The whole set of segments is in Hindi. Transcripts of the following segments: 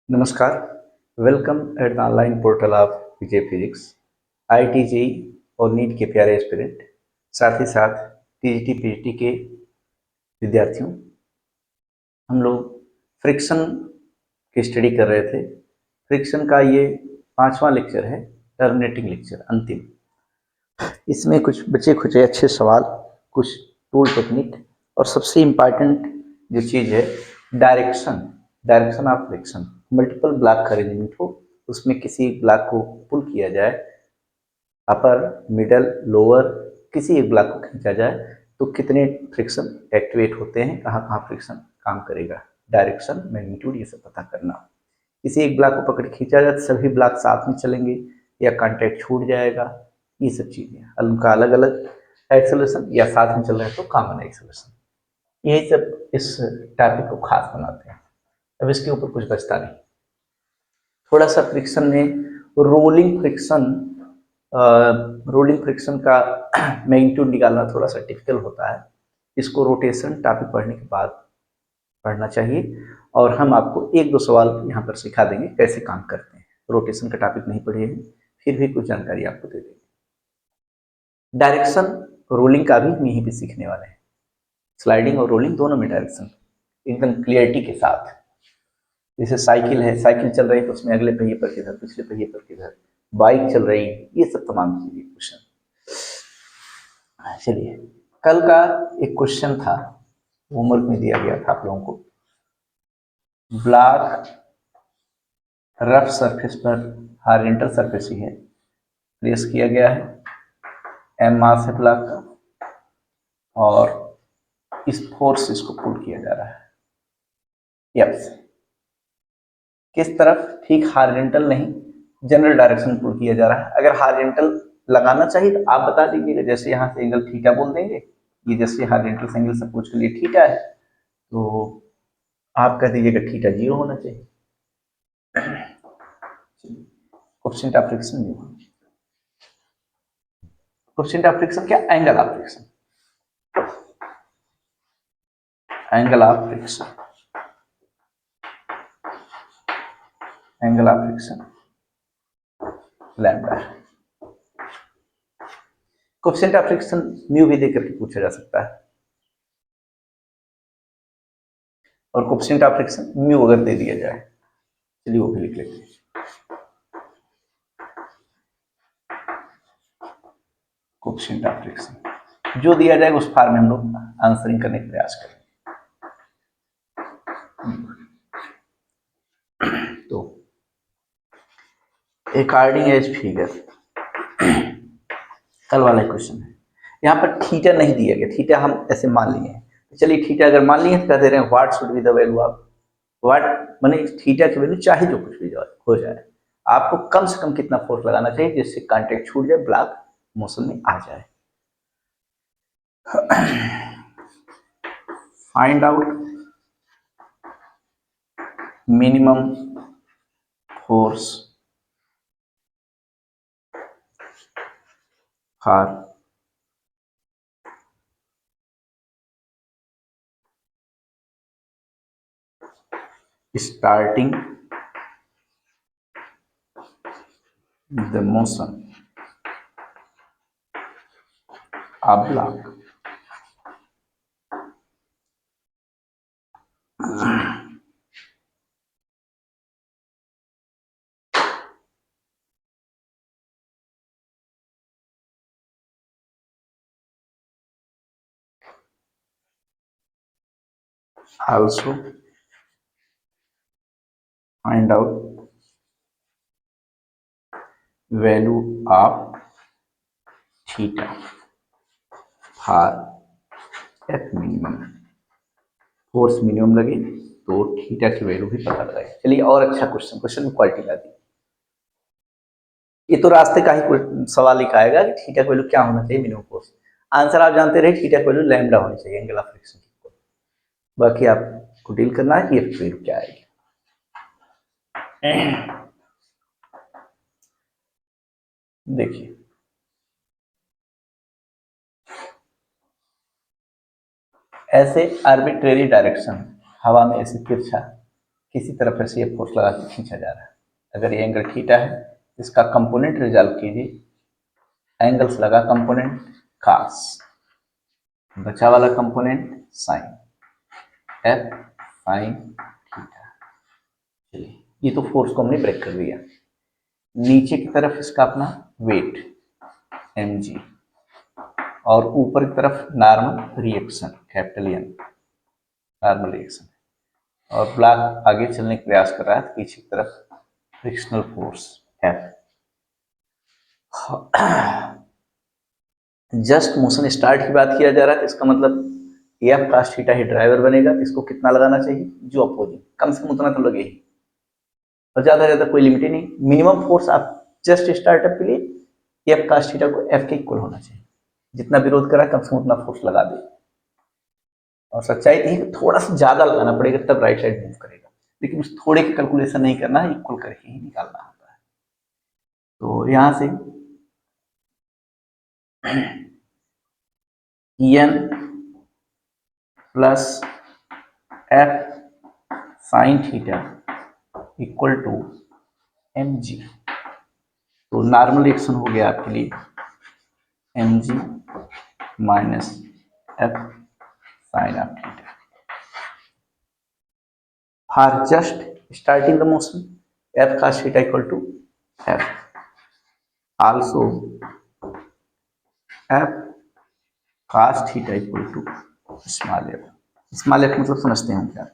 नमस्कार, welcome at the online portal of Vijay physics. IIT JEE और नीट के प्यारे एस्पिरेंट, साथ ही साथ टीजीटी पीजीटी के विद्यार्थियों, हम लोग फ्रिक्शन की स्टडी कर रहे थे। फ्रिक्शन का ये 5वां लेक्चर है, टर्मिनेटिंग लेक्चर, अंतिम। इसमें कुछ बचे खुचे अच्छे सवाल, कुछ टूल टेक्निक और सबसे इम्पॉर्टेंट जो चीज़ है direction, direction of friction. Multiple block का अरेंजमेंट हो, उसमें किसी ब्लॉक को पुल किया जाए, अपर मिडल लोअर किसी एक ब्लॉक को खींचा जाए तो कितने फ्रिक्शन एक्टिवेट होते हैं, कहाँ कहाँ फ्रिक्शन काम करेगा, डायरेक्शन मैग्नीट्यूड ये सब पता करना। किसी एक ब्लॉक को पकड़ खींचा जाए तो सभी ब्लॉक साथ में चलेंगे या कांटेक्ट छूट जाएगा, ये सब चीज़ें उनका अलग अलग एक्सेलरेशन या साथ में चल रहा है तो कॉमन एक्सेलरेशन, यही सब इस टॉपिक को खास बनाते हैं। अब इसके ऊपर कुछ बचता नहीं। थोड़ा सा फ्रिक्शन में रोलिंग फ्रिक्शन, रोलिंग फ्रिक्शन का मैग्नीट्यूड निकालना थोड़ा सा टिपिकल होता है। इसको रोटेशन टॉपिक पढ़ने के बाद पढ़ना चाहिए और हम आपको एक दो सवाल यहाँ पर सिखा देंगे कैसे काम करते हैं। रोटेशन का टॉपिक नहीं पढ़े हैं, फिर भी कुछ जानकारी आपको दे देंगे। डायरेक्शन रोलिंग का भी हम यहीं पे सीखने वाले हैं। स्लाइडिंग और रोलिंग दोनों में डायरेक्शन एकदम क्लियरिटी के साथ। जैसे साइकिल है, साइकिल चल रही है तो उसमें अगले पहिए पर किधर, पिछले पहिए पर किधर, बाइक चल रही है, ये सब तमाम चीजें क्वेश्चन। चलिए, कल का एक क्वेश्चन था, होमवर्क में दिया गया था आप लोगों को। ब्लॉक रफ सरफेस पर हॉरिजॉन्टल सरफेस ही है, प्लेस किया गया है, एम मास है ब्लॉक का और इस फोर्स इसको पुल किया जा रहा है एफ से। किस तरफ? ठीक हॉरिजॉन्टल नहीं, जनरल डायरेक्शन पुल किया जा रहा है। अगर हॉरिजॉन्टल लगाना चाहिए तो आप बता दीजिएगा, जैसे यहाँ से एंगल थीटा बोल देंगे, ये जैसे हॉरिजॉन्टल एंगल सपोज के लिए थीटा है तो आप कह दीजिएगा थीटा 0 होना चाहिए। कोएफिशिएंट ऑफ फ्रिक्शन नहीं होना। कोएफिशिएंट ऑफ फ्रिक्शन क्या? Angle of friction, angle of friction, angle of friction lambda है। कोएफिशिएंट ऑफ फ्रिक्शन म्यू भी देकर के पूछा जा सकता है, और कोएफिशिएंट ऑफ फ्रिक्शन म्यू अगर दे दिया जाए, चलिए वो भी लिख लेते हैं। कोएफिशिएंट ऑफ फ्रिक्शन जो दिया जाएगा उस फॉर्म में हम लोग आंसरिंग करने का प्रयास करेंगे। तो अकॉर्डिंग एज फिगर, कल वाला क्वेश्चन है, यहाँ पर थीटा नहीं दिया गया, थीटा हम ऐसे मान लिए हैं। तो चलिए थीटा अगर मान लिए तो कह दे रहे हैं what should be the value of what, माने थीटा की वैल्यू चाहे जो कुछ भी हो जाए, आपको कम से कम कितना फोर्स लगाना चाहिए जिससे कांटेक्ट छूट जाए, ब्लॉक मोशन में आ जाए। Find out minimum force for starting the motion of block also find out value of theta for f minimum, force minimum लगे तो थीटा की वैल्यू भी पता लगाए। चलिए और अच्छा क्वेश्चन, क्वेश्चन में क्वालिटी ला दी। ये तो रास्ते का ही सवाल लिखा आएगा कि थीटा की वैल्यू क्या होना चाहिए मिनिमम फोर्स। आंसर आप जानते रहे, थीटा की वैल्यू लैम्डा होनी चाहिए, एंगल ऑफ फ्रिक्शन। बाकी आपको डील करना है कि ये वैल्यू क्या आएगी। देखिए ऐसे आर्बिट्रेरी डायरेक्शन, हवा में ऐसे तिरछा किसी तरफ से ये फोर्स लगा के खींचा जा रहा है। अगर ये एंगल थीटा है, इसका कंपोनेंट रिजॉल्व कीजिए, एंगल्स लगा कंपोनेंट cos, बचा वाला component sine, F sine theta. चलिए, ये तो फोर्स को हमने ब्रेक कर दिया। नीचे की तरफ इसका अपना वेट mg, और ऊपर की तरफ normal reaction capital N, normal reaction, और ब्लॉक आगे चलने का प्रयास कर रहा है, पीछे की तरफ frictional force F। Just motion start की बात किया जा रहा है, तो इसका मतलब एफ cos थीटा ही ड्राइवर बनेगा, तो इसको कितना लगाना चाहिए, जो अपोजिंग, कम से कम उतना तो लगे ही, और ज्यादा ज्यादा कोई लिमिट ही नहीं। मिनिमम फोर्स आप जस्ट स्टार्टअप के लिए एफ cos थीटा को एफ के इक्वल होना चाहिए, जितना विरोध करा कम से कम उतना फोर्स लगा दे। और सच्चाई यही कि थोड़ा सा ज्यादा लगाना पड़ेगा, तब राइट साइड मूव करेगा, लेकिन उस थोड़े की कैलकुलेशन नहीं करना है, इक्वल करके ही निकालना होता है। तो यहां से N plus F sine theta equal to M G. तो नॉर्मल रिएक्शन हो गया आपके लिए M G minus F sine of theta. For just starting the motion, F cos theta equal to F, also F cos theta equal to small F. Small F मतलब समझते हैं क्या,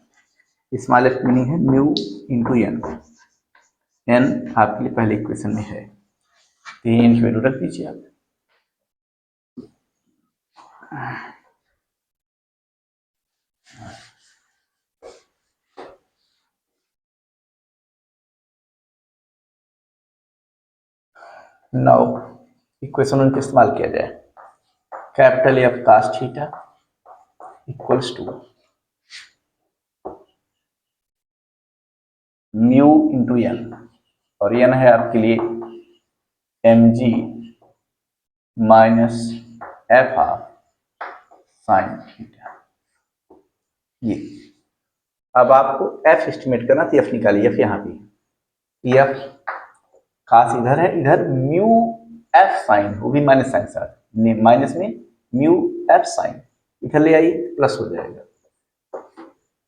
स्मॉल एफ मीनिंग है म्यू इंटू एन। एन आपके लिए पहले इक्वेशन में है, तो ये एन की वैल्यू रख दीजिए आप। नाउ इक्वेशन उनका इस्तेमाल किया जाए, capital F cos theta equals to mu into N, और एन है आपके लिए M G minus F of sine theta. ये अब आपको एफ एस्टिमेट करना, तो एफ निकालिए, एफ यहाँ पे, एफ cos इधर है, इधर म्यू एफ साइन, वो भी माइनस साइन साथ, माइनस में म्यू एफ साइन, इधर ले आइए प्लस हो जाएगा,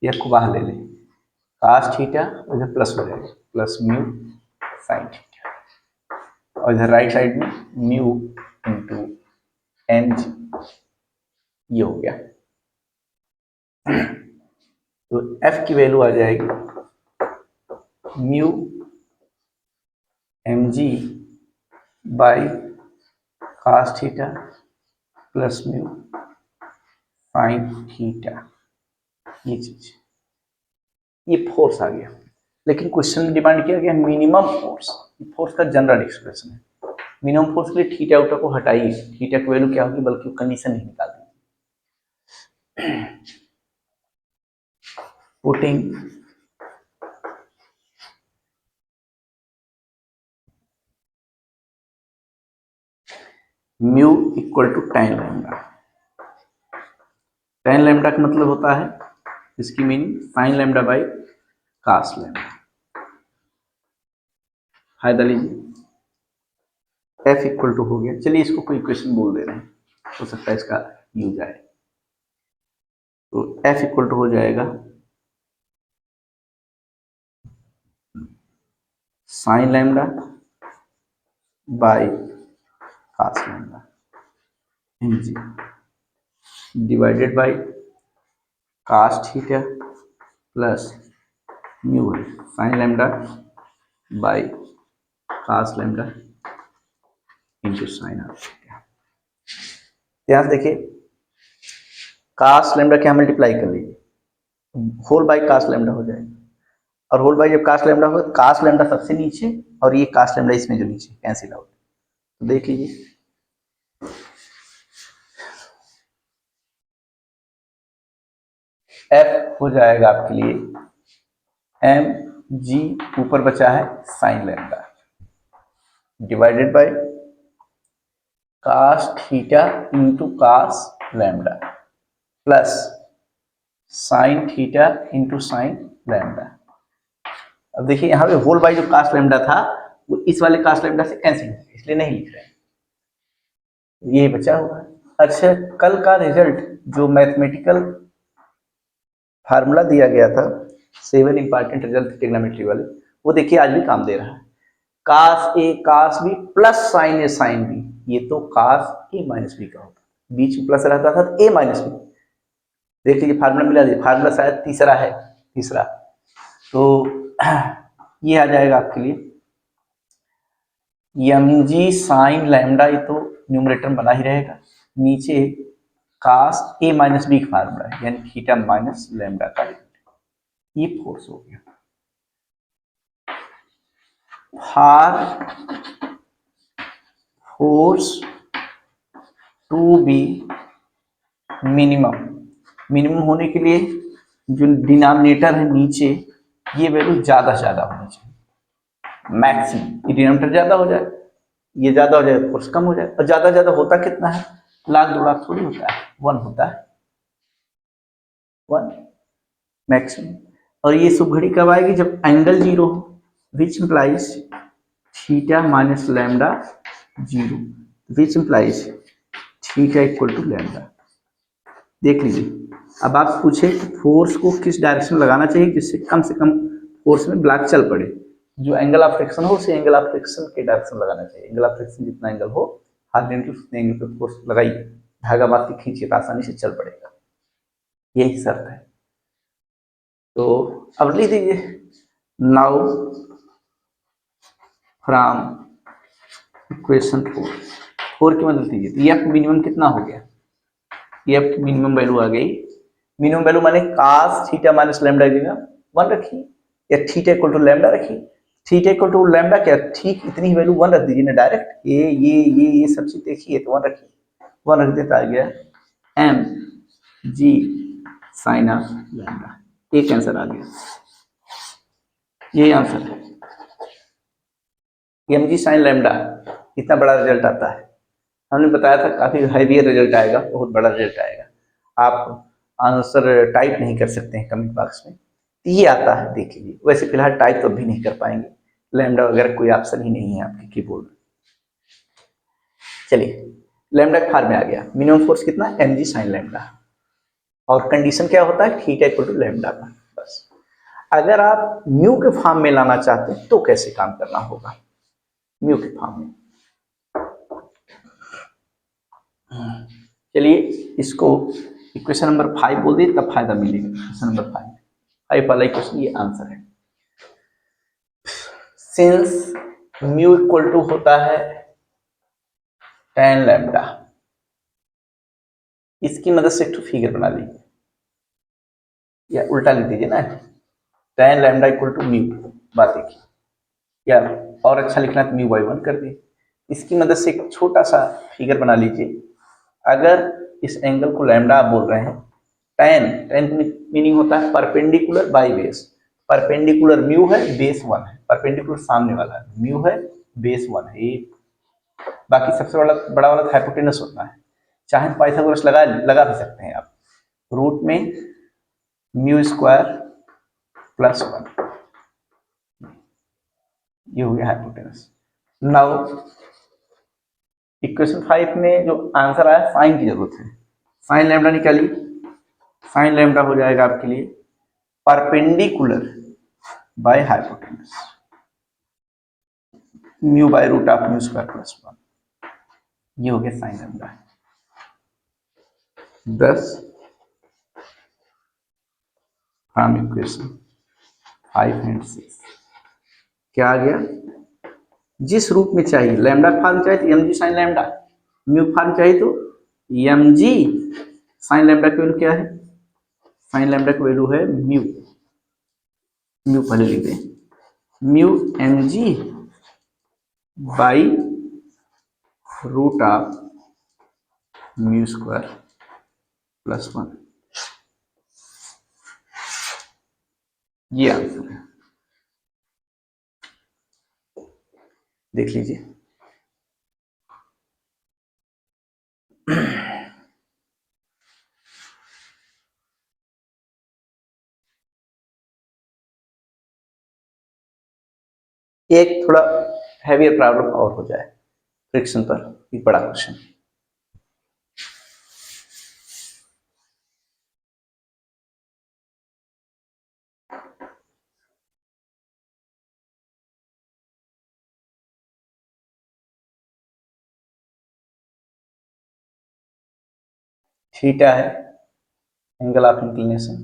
एफ को बाहर ले लें, cos थीटा इधर प्लस हो जाएगा, प्लस म्यू साइन थीटा, और इधर राइट साइड में म्यू इंटू एन जी, ये हो गया। तो एफ की वैल्यू आ जाएगी mu M G by cos theta plus mu sine theta, ये चीज, ये फोर्स आ गया। लेकिन क्वेश्चन में डिमांड किया गया मिनिमम फोर्स, फोर्स का जनरल एक्सप्रेशन है। मिनिमम फोर्स के लिए थीटा उटा को हटाइए, थीटा की वैल्यू क्या होगी, बल्कि कंडीशन ही निकाल दीजिए। Putting mu equal to tan lambda. tan lambda का मतलब होता है, इसकी meaning sine lambda by cos lambda. फायदा लीजिए, एफ इक्वल टू हो गया, चलिए इसको कोई इक्वेशन बोल दे रहे हैं, हो सकता है इसका यूज आए। तो एफ इक्वल टू हो जाएगा sine lambda by cos lambda M G divided by cos theta plus mu sine lambda by cos lambda into sine of theta. ध्यान से देखिए, cos लैम्डा क्या मल्टीप्लाई कर लीजिए, होल बाई cos लैम्डा हो जाएगा, और होल बाई जब cos लैम्डा हो, cos लैम्डा सबसे नीचे और ये cos लैम्डा इसमें जो नीचे कैंसिल आउट। तो देख लीजिए, एफ हो जाएगा आपके लिए एम जी, ऊपर बचा है sine lambda divided by cos theta into cos lambda plus sine theta into sine lambda. अब देखिए यहाँ पे होल बाई जो कास्ट लैम्डा था वो इस वाले कास्ट लैम्डा से कैंसिल हो गया, इसलिए नहीं लिख रहे हैं, ये बचा हुआ है। अच्छा, कल का रिजल्ट जो मैथमेटिकल फार्मूला दिया गया था, 7 इंपॉर्टेंट रिजल्ट ट्रिग्नोमेट्री वाले, वो देखिए आज भी काम दे रहा है। कास ए कास बी प्लस साइन ए साइन बी, ये तो कास ए माइनस बी का होता है, बीच में प्लस रहता था तो ए माइनस बी। देख लीजिए फार्मूला मिला दीजिए, फार्मूला शायद तीसरा है, तीसरा तो ये आ जाएगा आपके लिए एम जी साइन लैम्डा, ये तो न्यूमरेटर बना ही रहेगा, नीचे कास ए माइनस बी का फार्मूला है यानी थीटा माइनस लैम्डा का, ये फोर्स हो गया। For force to be minimum, minimum होने के लिए जो डिनोमिनेटर है नीचे, ये वैल्यू ज्यादा से ज्यादा होनी चाहिए, मैक्सिमम, ये डिनोमिनेटर ज्यादा हो जाए, ये ज्यादा हो जाए, फोर्स कम हो जाए, और ज्यादा ज्यादा होता कितना है, लाख 2 लाख थोड़ी होता है, 1 होता है, 1 मैक्सिमम। और ये सब घड़ी कब आएगी, जब एंगल जीरो हो, which implies theta minus lambda zero, which implies theta equal to lambda. देख लीजिए, अब आप पूछे कि फोर्स को किस डायरेक्शन में लगाना चाहिए जिससे कम से कम फोर्स में ब्लॉक चल पड़े, जो एंगल ऑफ फ्रिक्शन हो उसे एंगल ऑफ फ्रिक्शन के डायरेक्शन लगाना चाहिए, एंगल ऑफ फ्रिक्शन जितना एंगल हो हाथ एंगल उतने एंगल पे फोर्स लगाइए, धागा बांध के खींचिए तो आसानी से चल पड़ेगा, यही शर्त है। तो अब लिख दीजिए, नाउ फ्रॉम इक्वेशन 4 की मदद लीजिए, तो एफ मिनिमम कितना हो गया, एफ की मिनिमम वैल्यू आ गई, मिनिमम वैल्यू माने कास थीटा माइनस लैम्डा देगा 1 रखिए, या थीटा इक्वल टू लैम्डा रखिए, थीटा इक्वल टू लैम्डा क्या, ठीक इतनी ही वैल्यू 1 रख दीजिए ना डायरेक्ट, ये सब चीज देखिए तो 1 रखिए, 1 रख देता आ गया M G sine of lambda, एक आंसर आ गया, ये आंसर है एम जी साइन लैम्डा, इतना बड़ा रिजल्ट आता है, हमने बताया था काफी हैवी रिजल्ट आएगा, बहुत बड़ा रिजल्ट आएगा, आप आंसर टाइप नहीं कर सकते हैं कमेंट बॉक्स में, ये आता है देख लीजिए, वैसे फिलहाल टाइप तो भी नहीं कर पाएंगे, लैम्डा वगैरह कोई ऑप्शन ही नहीं है आपके कीबोर्ड में। चलिए लैम्डा का फॉर्म में आ गया, मिनिमम फोर्स कितना, एम जी साइन लैम्डा, और कंडीशन क्या होता है, थीटा इक्वल टू लैम्डा का, बस। अगर आप म्यू के फॉर्म में लाना चाहते हैं तो कैसे काम करना होगा, म्यू के फॉर्म में, चलिए इसको इक्वेशन नंबर 5 बोल दिए तब फायदा मिलेगा, इक्वेशन नंबर 5 वाला इक्वेशन, ये आंसर है। सिंस म्यू इक्वल टू होता है tan लैम्डा, इसकी मदद से एक फिगर बना लीजिए, या उल्टा लिख दीजिए ना, tan lambda equal to mu, बात देखिए, या और अच्छा लिखना है तो म्यू बाई 1 कर दिए, इसकी मदद से एक छोटा सा फिगर बना लीजिए, अगर इस एंगल को लैम्डा आप बोल रहे हैं, tan मीनिंग होता है perpendicular by base, perpendicular mu है, बेस 1 है, परपेंडिकुलर सामने वाला है, म्यू है, बेस 1 है, ये बाकी सबसे बड़ा वाला हाइपोटेनस होता है, चाहे पाइथागोरस लगा भी सकते हैं आप, रूट में म्यू स्क्वायर प्लस 1, ये हो गया हाइपोटेनस। नाउ इक्वेशन 5 में जो आंसर आया, साइन की जरूरत है, साइन लैम्डा निकालिए, साइन लैम्डा हो जाएगा आपके लिए perpendicular by hypotenuse, mu by root of mu square plus 1, ये हो गया sine lambda. 10 from equation 5 and 6 क्या आ गया, जिस रूप में चाहिए, लैम्डा फॉर्म चाहिए तो M G sine lambda, mu form चाहिए तो एम जी साइन लैम्डा की वैल्यू क्या है, साइन लैम्डा की वैल्यू है म्यू, म्यू पहले लिख दें, mu M G by root of mu square plus 1, ये आंसर है, देख लीजिए। एक थोड़ा हैवियर प्रॉब्लम और हो जाए फ्रिक्शन पर, एक बड़ा क्वेश्चन। थीटा है एंगल ऑफ इंक्लिनेशन,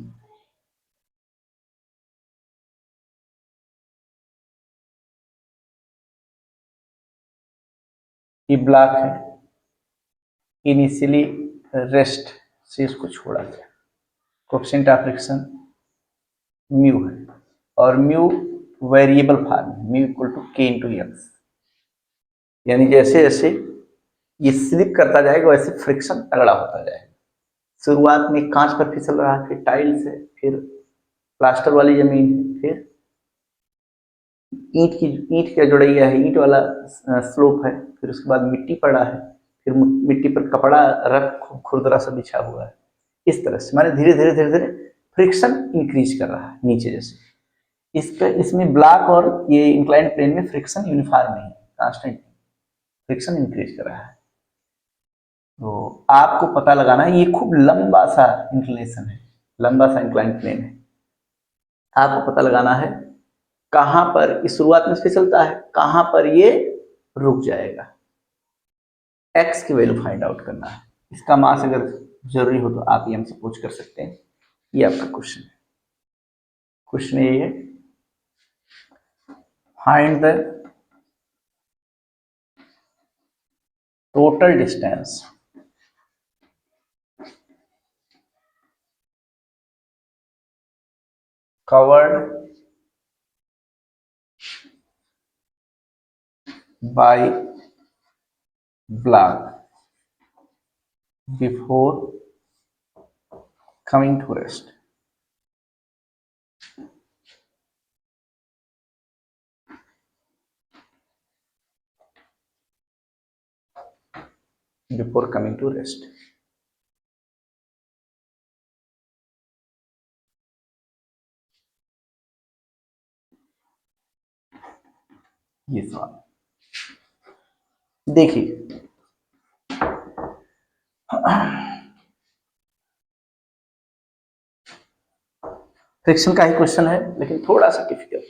ये ब्लॉक है, इनिशियली रेस्ट से इसको छोड़ा गया, कोएफिशिएंट ऑफ फ्रिक्शन म्यू है, और म्यू वेरिएबल फॉर्म है, म्यू इक्वल टू के इंटू एक्स, यानी जैसे जैसे ये स्लिप करता जाएगा वैसे फ्रिक्शन तगड़ा होता जाएगा। शुरुआत में कांच पर फिसल रहा है, फिर टाइल्स है, फिर प्लास्टर वाली जमीन है, फिर ईंट का जुड़ैया है, ईंट वाला स्लोप है, फिर उसके बाद मिट्टी पड़ा है, फिर मिट्टी पर कपड़ा रख खुरदरा सा बिछा हुआ है। इस तरह से माने धीरे धीरे धीरे धीरे फ्रिक्शन इंक्रीज कर रहा है नीचे जैसे। इसमें ब्लॉक और ये इंक्लाइंड प्लेन में फ्रिक्शन यूनिफॉर्म नहीं है, कांस्टेंट फ्रिक्शन इंक्रीज कर रहा है। तो आपको पता लगाना है, ये खूब लंबा सा इंक्लिनेशन है, लंबा सा इंक्लाइंड प्लेन है। आपको पता लगाना है कहां पर इस शुरुआत में फिसलता है, कहां पर ये रुक जाएगा, एक्स की वैल्यू फाइंड आउट करना है। इसका मास अगर जरूरी हो तो आप ये हमसे पूछ कर सकते हैं। ये आपका क्वेश्चन है। क्वेश्चन ये है, find the total distance covered by block before coming to rest. Before coming to rest. ये सवाल देखिए, फ्रिक्शन का ही क्वेश्चन है लेकिन थोड़ा सा डिफिकल्ट,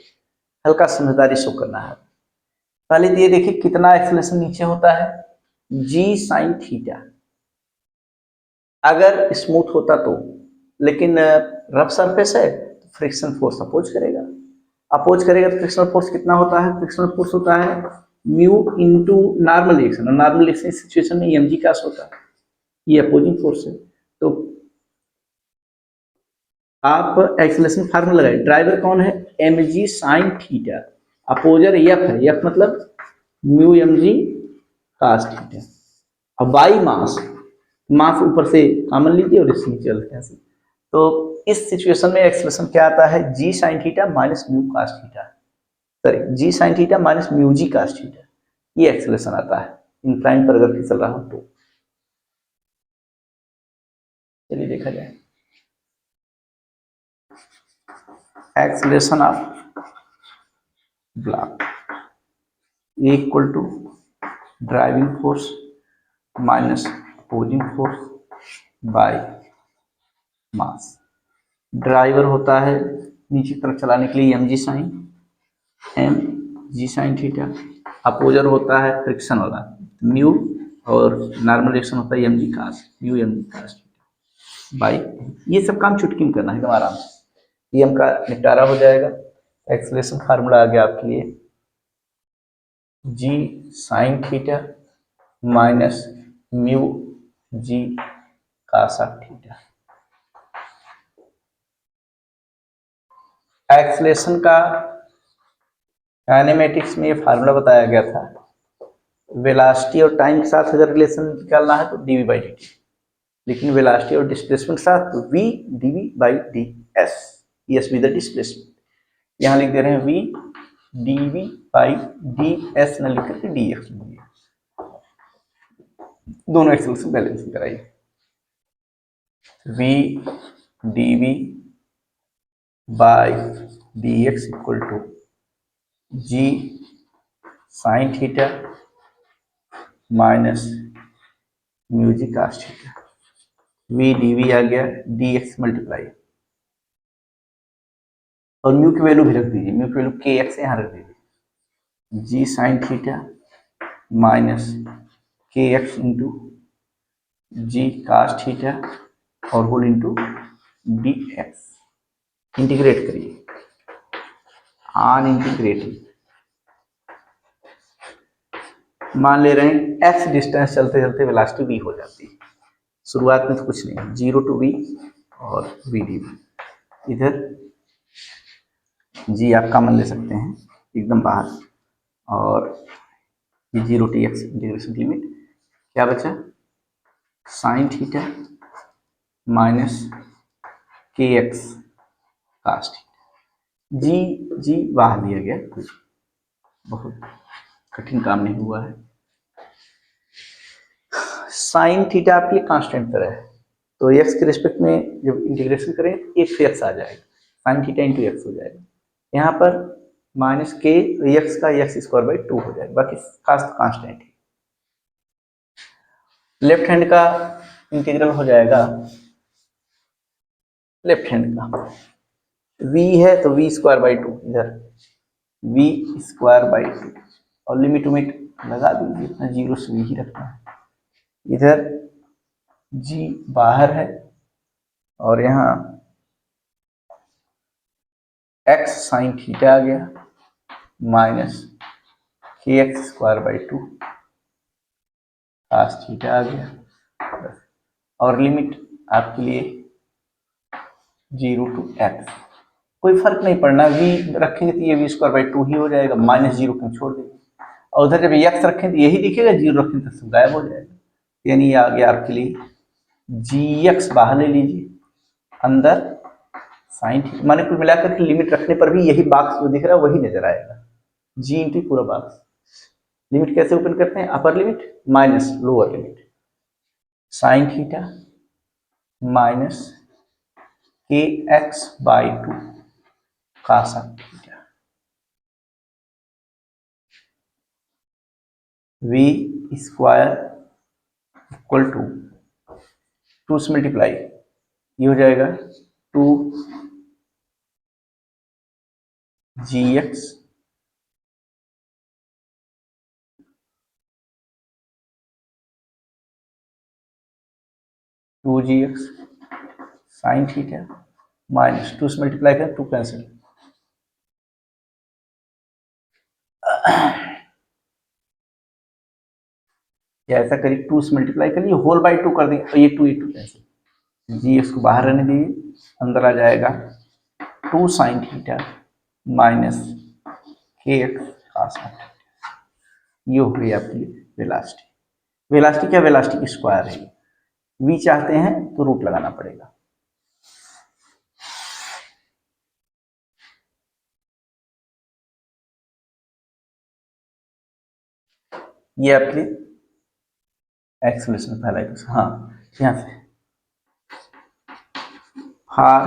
हल्का समझदारी शो करना है। पहले ये देखिए कितना एक्सेलरेशन नीचे होता है, जी साइन थीटा। अगर स्मूथ होता तो, लेकिन रफ सरफेस है तो फ्रिक्शन फोर्स अपोज करेगा। अपोज करेगा तो फ्रिक्शनल फोर्स कितना होता है, फ्रिक्शनल फोर्स होता है म्यू इनटू नॉर्मल रिएक्शन, और नॉर्मल रिएक्शन सिचुएशन में एमजी का होता है, ये अपोजिंग फोर्स है। तो आप एक्सेलरेशन फार्मूला लगाइए, ड्राइवर कौन है, M G sine theta, opposer F है, एफ मतलब mu M G cos theta, और बाई मास, मास ऊपर से कॉमन लीजिए और इस नीचे हल्के से। तो इस सिचुएशन में एक्सप्रेशन क्या आता है, G sine theta minus mu cos theta, sorry G sine theta minus mu G cos theta, ये एक्सप्रेशन आता है इंक्लाइन पर अगर फिसल रहा हो तो। चलिए देखा जाए, acceleration of block equal to driving force minus opposing force by mass. Driver होता है नीचे तरफ चलाने के लिए M G sine theta, opposer होता है फ्रिक्शन वाला म्यू, और नॉर्मल रिएक्शन होता है M G cos, mu M G cos by. ये सब काम चुटकी में करना है एकदम आराम से, पीएम का निपटारा हो जाएगा। एक्सेलरेशन फार्मूला आ गया आपके लिए, जी साइन थीटा माइनस म्यू जी कासा थीटा। एक्सेलरेशन का काइनेमेटिक्स में ये फार्मूला बताया गया था, वेलोसिटी और टाइम के साथ अगर रिलेशन निकालना है तो dv बाई dt, लेकिन वेलोसिटी और डिस्प्लेसमेंट के साथ तो v dv by ds, S भी द डिस्प्लेसमेंट, यहाँ लिख दे रहे हैं v dv बाई ds न लिख करके df लिखिए, दोनों एक्सेलरेशन बैलेंसिंग कराइए, v dv by dx equal to G sine theta minus mu G cos theta, V D V आ गया डी एक्स मल्टीप्लाई, और म्यू की वैल्यू भी रख दीजिए, म्यू की वैल्यू के एक्स यहाँ रख दीजिए, G sine theta minus K X into G cos theta और whole into D X. Integrate करिए, ऑन इंटीग्रेटिंग मान ले रहे हैं एक्स डिस्टेंस चलते चलते वेलोसिटी वी हो जाती है। शुरुआत में तो कुछ नहीं, जीरो टू वी और वी डी वी, इधर जी आप कॉमन ले सकते हैं एकदम बाहर, और ये zero T x integration limit क्या बचा, sign theta minus K X cos theta, जी जी बाहर लिया गया, कुछ बहुत कठिन काम नहीं हुआ है। साइन थीटा आपके लिए कांस्टेंट तरह है, तो एक्स के रिस्पेक्ट में जब इंटीग्रेशन करें एक से एक्स आ जाएगा, साइन थीटा इंटू एक्स हो जाएगा, यहाँ पर माइनस के एक्स का एक्स स्क्वायर बाई टू हो जाएगा, बाकी खास कांस्टेंट है। लेफ्ट हैंड का इंटीग्रल हो जाएगा, लेफ्ट हैंड का v है तो वी स्क्वायर बाई टू, इधर वी स्क्वायर बाई टू, और लिमिट उमिट लगा दीजिए, इतना जीरो से ही रखना है, इधर g बाहर है और यहाँ x साइन थीटा आ गया minus K X square by two cos theta आ गया, और लिमिट आपके लिए जीरो टू एक्स, कोई फर्क नहीं पड़ना, v रखेंगे तो ये वी स्क्वायर बाई टू ही हो जाएगा, माइनस जीरो क्यों छोड़ देंगे, और उधर जब एक्स रखें तो यही दिखेगा, जीरो रखें तो सब गायब हो जाएगा, यानी ये आ गया आपके लिए जी एक्स बाहर ले लीजिए, अंदर साइन थीटा, माने कुल मिलाकर के लिमिट रखने पर भी यही बॉक्स जो दिख रहा है वही नजर आएगा, जी इंटू पूरा बॉक्स। लिमिट कैसे ओपन करते हैं, upper limit minus lower limit, sine theta minus K X by two cos theta, V square equal to two से मल्टीप्लाई, ये हो जाएगा two G X two G X sine theta minus two से मल्टीप्लाई करें टू कैंसिल, या ऐसा करिए टू से मल्टीप्लाई करिए होल बाई टू कर देंगे, ये टू कैंसिल, जी एक्स को बाहर रहने दीजिए, अंदर आ जाएगा to sine theta minus K X cos theta, ये हो गई आपकी वेलासिटी। वेलासिटी क्या, वेलासिटी की स्क्वायर है, वी चाहते हैं तो रूट लगाना पड़ेगा। ये आपके एक्सप्रेशन पहला क्वेश्चन, हाँ यहाँ से for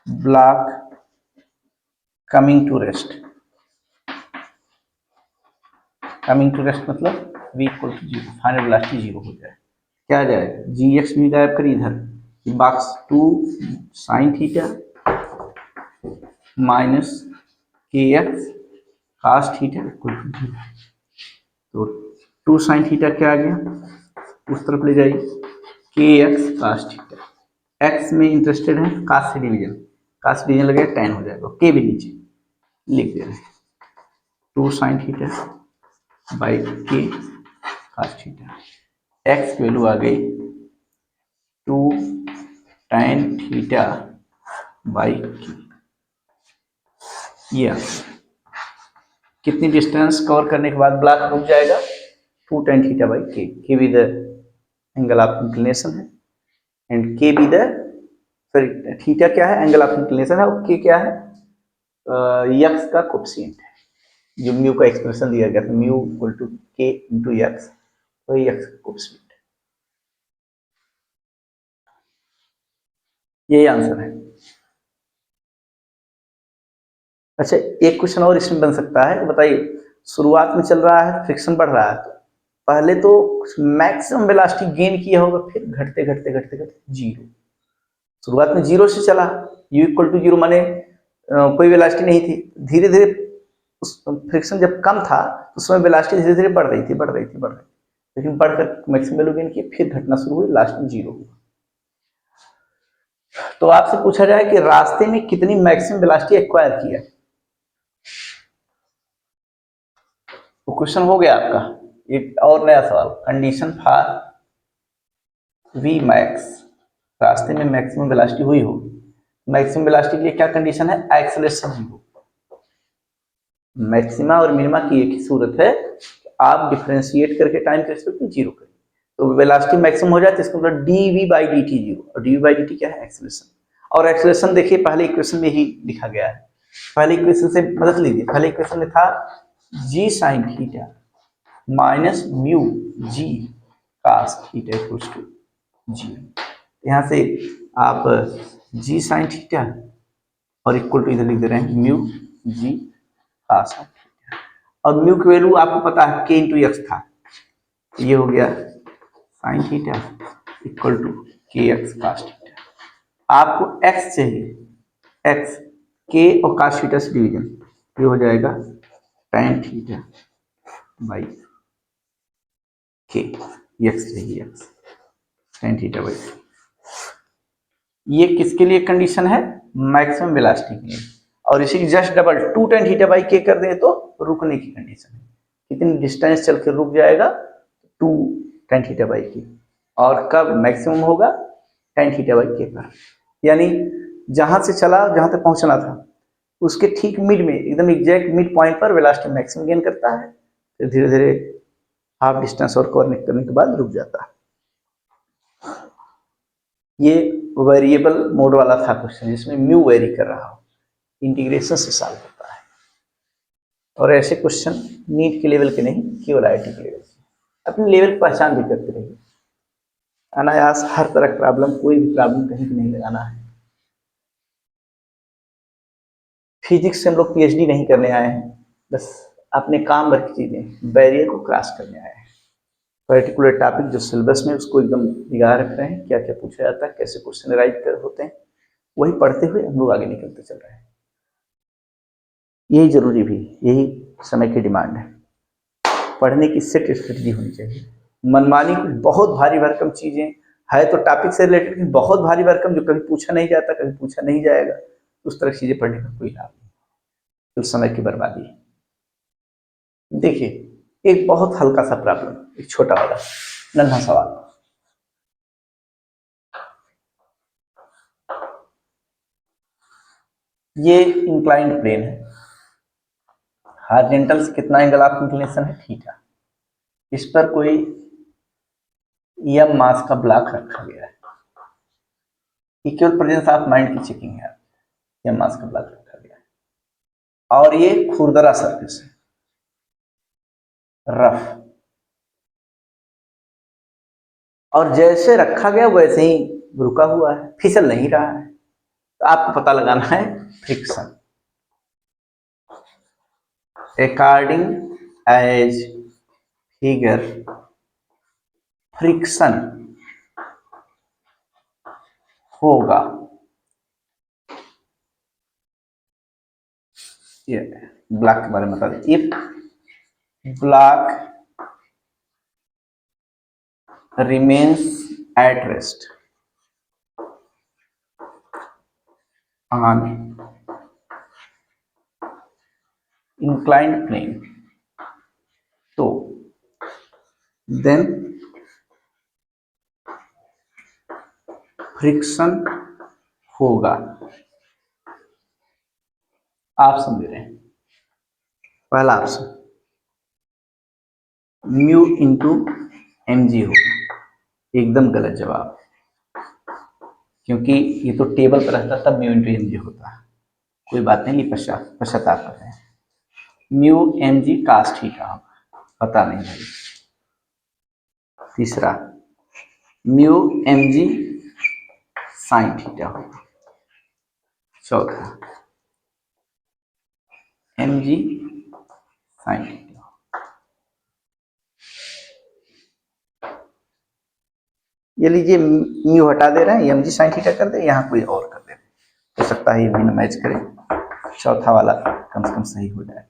block coming to rest, coming to rest मतलब v equal to zero, final velocity zero हो जाए, क्या आ जाएगा, जी एक्स भी गायब करिए, इधर box two sine theta minus K X cos theta equal to zero, तो टू साइन थीटा क्या आ गया, उस तरफ ले जाइए, K X cos theta, X में इंटरेस्टेड है कास से डिवीजन, कास से डिवीजन लगेगा टेन हो जाएगा, के भी नीचे लिख दे रहे हैं, टू साइन थीटा बाई के कास थीटा, एक्स वैल्यू आ गई टू tan थीटा बाई के, ये कितनी डिस्टेंस कवर करने के बाद ब्लॉक रुक जाएगा, टू tan थीटा बाई के भी द एंगल ऑफ इंक्लिनेशन है, एंड के भी द, सॉरी थीटा क्या है, एंगल ऑफ इंक्लिनेशन है, और के क्या है, यक्स का कोफिशिएंट है, जो म्यू का एक्सप्रेशन दिया गया था, म्यू इक्वल टू के इंटू यक्स, वही यक्स का कोफिशिएंट है, यही आंसर है। अच्छा, एक क्वेश्चन और इसमें बन सकता है, बताइए शुरुआत में चल रहा है फ्रिक्शन बढ़ रहा है, तो पहले तो मैक्सिमम वेलोसिटी गेन किया होगा, फिर घटते घटते घटते घटते जीरो। शुरुआत में जीरो से चला, u इक्वल टू जीरो, माने कोई वेलोसिटी नहीं थी। धीरे धीरे उस फ्रिक्शन जब कम था तो उसमें वेलोसिटी धीरे धीरे बढ़ रही थी, बढ़ रही थी, बढ़ रही थी, लेकिन बढ़कर मैक्सिमम वैल्यू गेन की, फिर घटना शुरू हुई, लास्ट में जीरो हुआ। तो आपसे पूछा जाए कि रास्ते में कितनी मैक्सिमम वेलोसिटी एक्वायर किया, तो क्वेश्चन हो गया आपका। एक और नया सवाल, कंडीशन फॉर वी मैक्स, रास्ते में मैक्सिमम वेलोसिटी हुई हो, मैक्सिमम वेलोसिटी के लिए क्या कंडीशन है, एक्सेलरेशन जीरो। मैक्सिमा और मिनिमा की एक ही सूरत है, आप डिफरेंशिएट करके टाइम के रिस्पेक्ट में जीरो करें, तो वेलोसिटी मैक्सिमम हो जाती है, इसका मतलब dv बाई dt जीरो, और dv बाई dt क्या है, एक्सेलरेशन। और एक्सेलरेशन देखिए पहले इक्वेशन में ही लिखा गया है, पहले इक्वेशन से मदद लीजिए। पहले इक्वेशन में था g sine theta minus mu g cos theta equals to G. यहाँ से आप g साइन थीटा और इक्वल टू इधर लिख दे रहे हैं म्यू g कास थीटा, और म्यू की वैल्यू आपको पता है k इंटू एक्स था, ये हो गया साइन थीटा इक्वल टू के एक्स कास थीटा। आपको x चाहिए, x k और कास थीटा से डिवीजन, ये हो जाएगा tan थीटा बाई के, एक्स चाहिए, एक्स tan थीटा बाई। ये किसके लिए कंडीशन है, मैक्सिमम वेलोसिटी के लिए, और इसी की just double 2 tan theta by के कर दें तो रुकने की कंडीशन है, कितनी डिस्टेंस चल के रुक जाएगा, 2 tan थीटा बाई के, और कब मैक्सिमम होगा, tan थीटा बाई के पर, यानी जहां से चला जहां तक पहुंचना था उसके ठीक मिड में, एकदम एग्जैक्ट मिड पॉइंट पर वेलोसिटी मैक्सिमम गेन करता है, फिर धीरे धीरे हाफ डिस्टेंस और कवर करने के बाद रुक जाता है। ये वेरिएबल मोड वाला था क्वेश्चन, जिसमें म्यू वेरी कर रहा हो, इंटीग्रेशन से सॉल्व होता है। और ऐसे क्वेश्चन नीट के लेवल के नहीं, केवल आईआईटी के लेवल के, अपने लेवल की पहचान भी करते रहिए। अनायास हर तरह का प्रॉब्लम, कोई भी प्रॉब्लम कहीं भी नहीं लगाना है। फिजिक्स से हम लोग पीएचडी नहीं करने आए हैं, बस अपने काम भर की चीजें, बैरियर को क्रॉस करने आए हैं। पर्टिकुलर टॉपिक जो सिलेबस में, उसको एकदम निगाह रख रहे हैं, क्या क्या पूछा जाता है, कैसे क्वेश्चन राइट कर होते हैं, वही पढ़ते हुए हम लोग आगे निकलते चल रहे हैं। यही जरूरी भी, यही समय की डिमांड है। पढ़ने की सेट स्ट्रेटजी होनी चाहिए, मनमानी कुछ बहुत भारी भरकम चीजें है तो टॉपिक से रिलेटेड बहुत भारी भरकम, जो कभी पूछा नहीं जाता, कभी पूछा नहीं जाएगा, उस तरह की चीजें पढ़ने का कोई लाभ नहीं, तो समय की बर्बादी है। देखिए एक बहुत हल्का सा प्रॉब्लम, एक छोटा वाला नन्हा सवाल, ये इंक्लाइंड प्लेन है, हॉरिजॉन्टल से कितना एंगल ऑफ इंक्लिनेशन है, थीटा। इस पर कोई एम मास का ब्लॉक रखा गया है, इक्वल प्रेजेंस ऑफ माइंड की चेकिंग है, एम मास का ब्लॉक रखा गया है, और ये खुरदरा सरफेस है, रफ, और जैसे रखा गया वैसे ही रुका हुआ है, फिसल नहीं रहा है, तो आपको पता लगाना है friction. According as figure, friction होगा, ये ब्लॉक के बारे में बता दें, if block remains at rest on inclined plane, तो then फ्रिक्शन होगा। आप समझ रहे हैं, पहला option mu into M G होगा, एकदम गलत जवाब, क्योंकि ये तो टेबल पर रहता तब म्यू इंटू एम जी होता है, कोई बात नहीं, ये पश्चाताप कर रहे हैं। Mu M G cos theta होगा, पता नहीं भाई। तीसरा mu M G sine theta होगा। चौथा mg sin थीटा। ये लीजिए म्यू हटा दे रहे हैं, mg sin थीटा कर दे, यहाँ कोई और कर दे, हो सकता है ये भी मैच करे, चौथा वाला कम से कम सही हो जाए।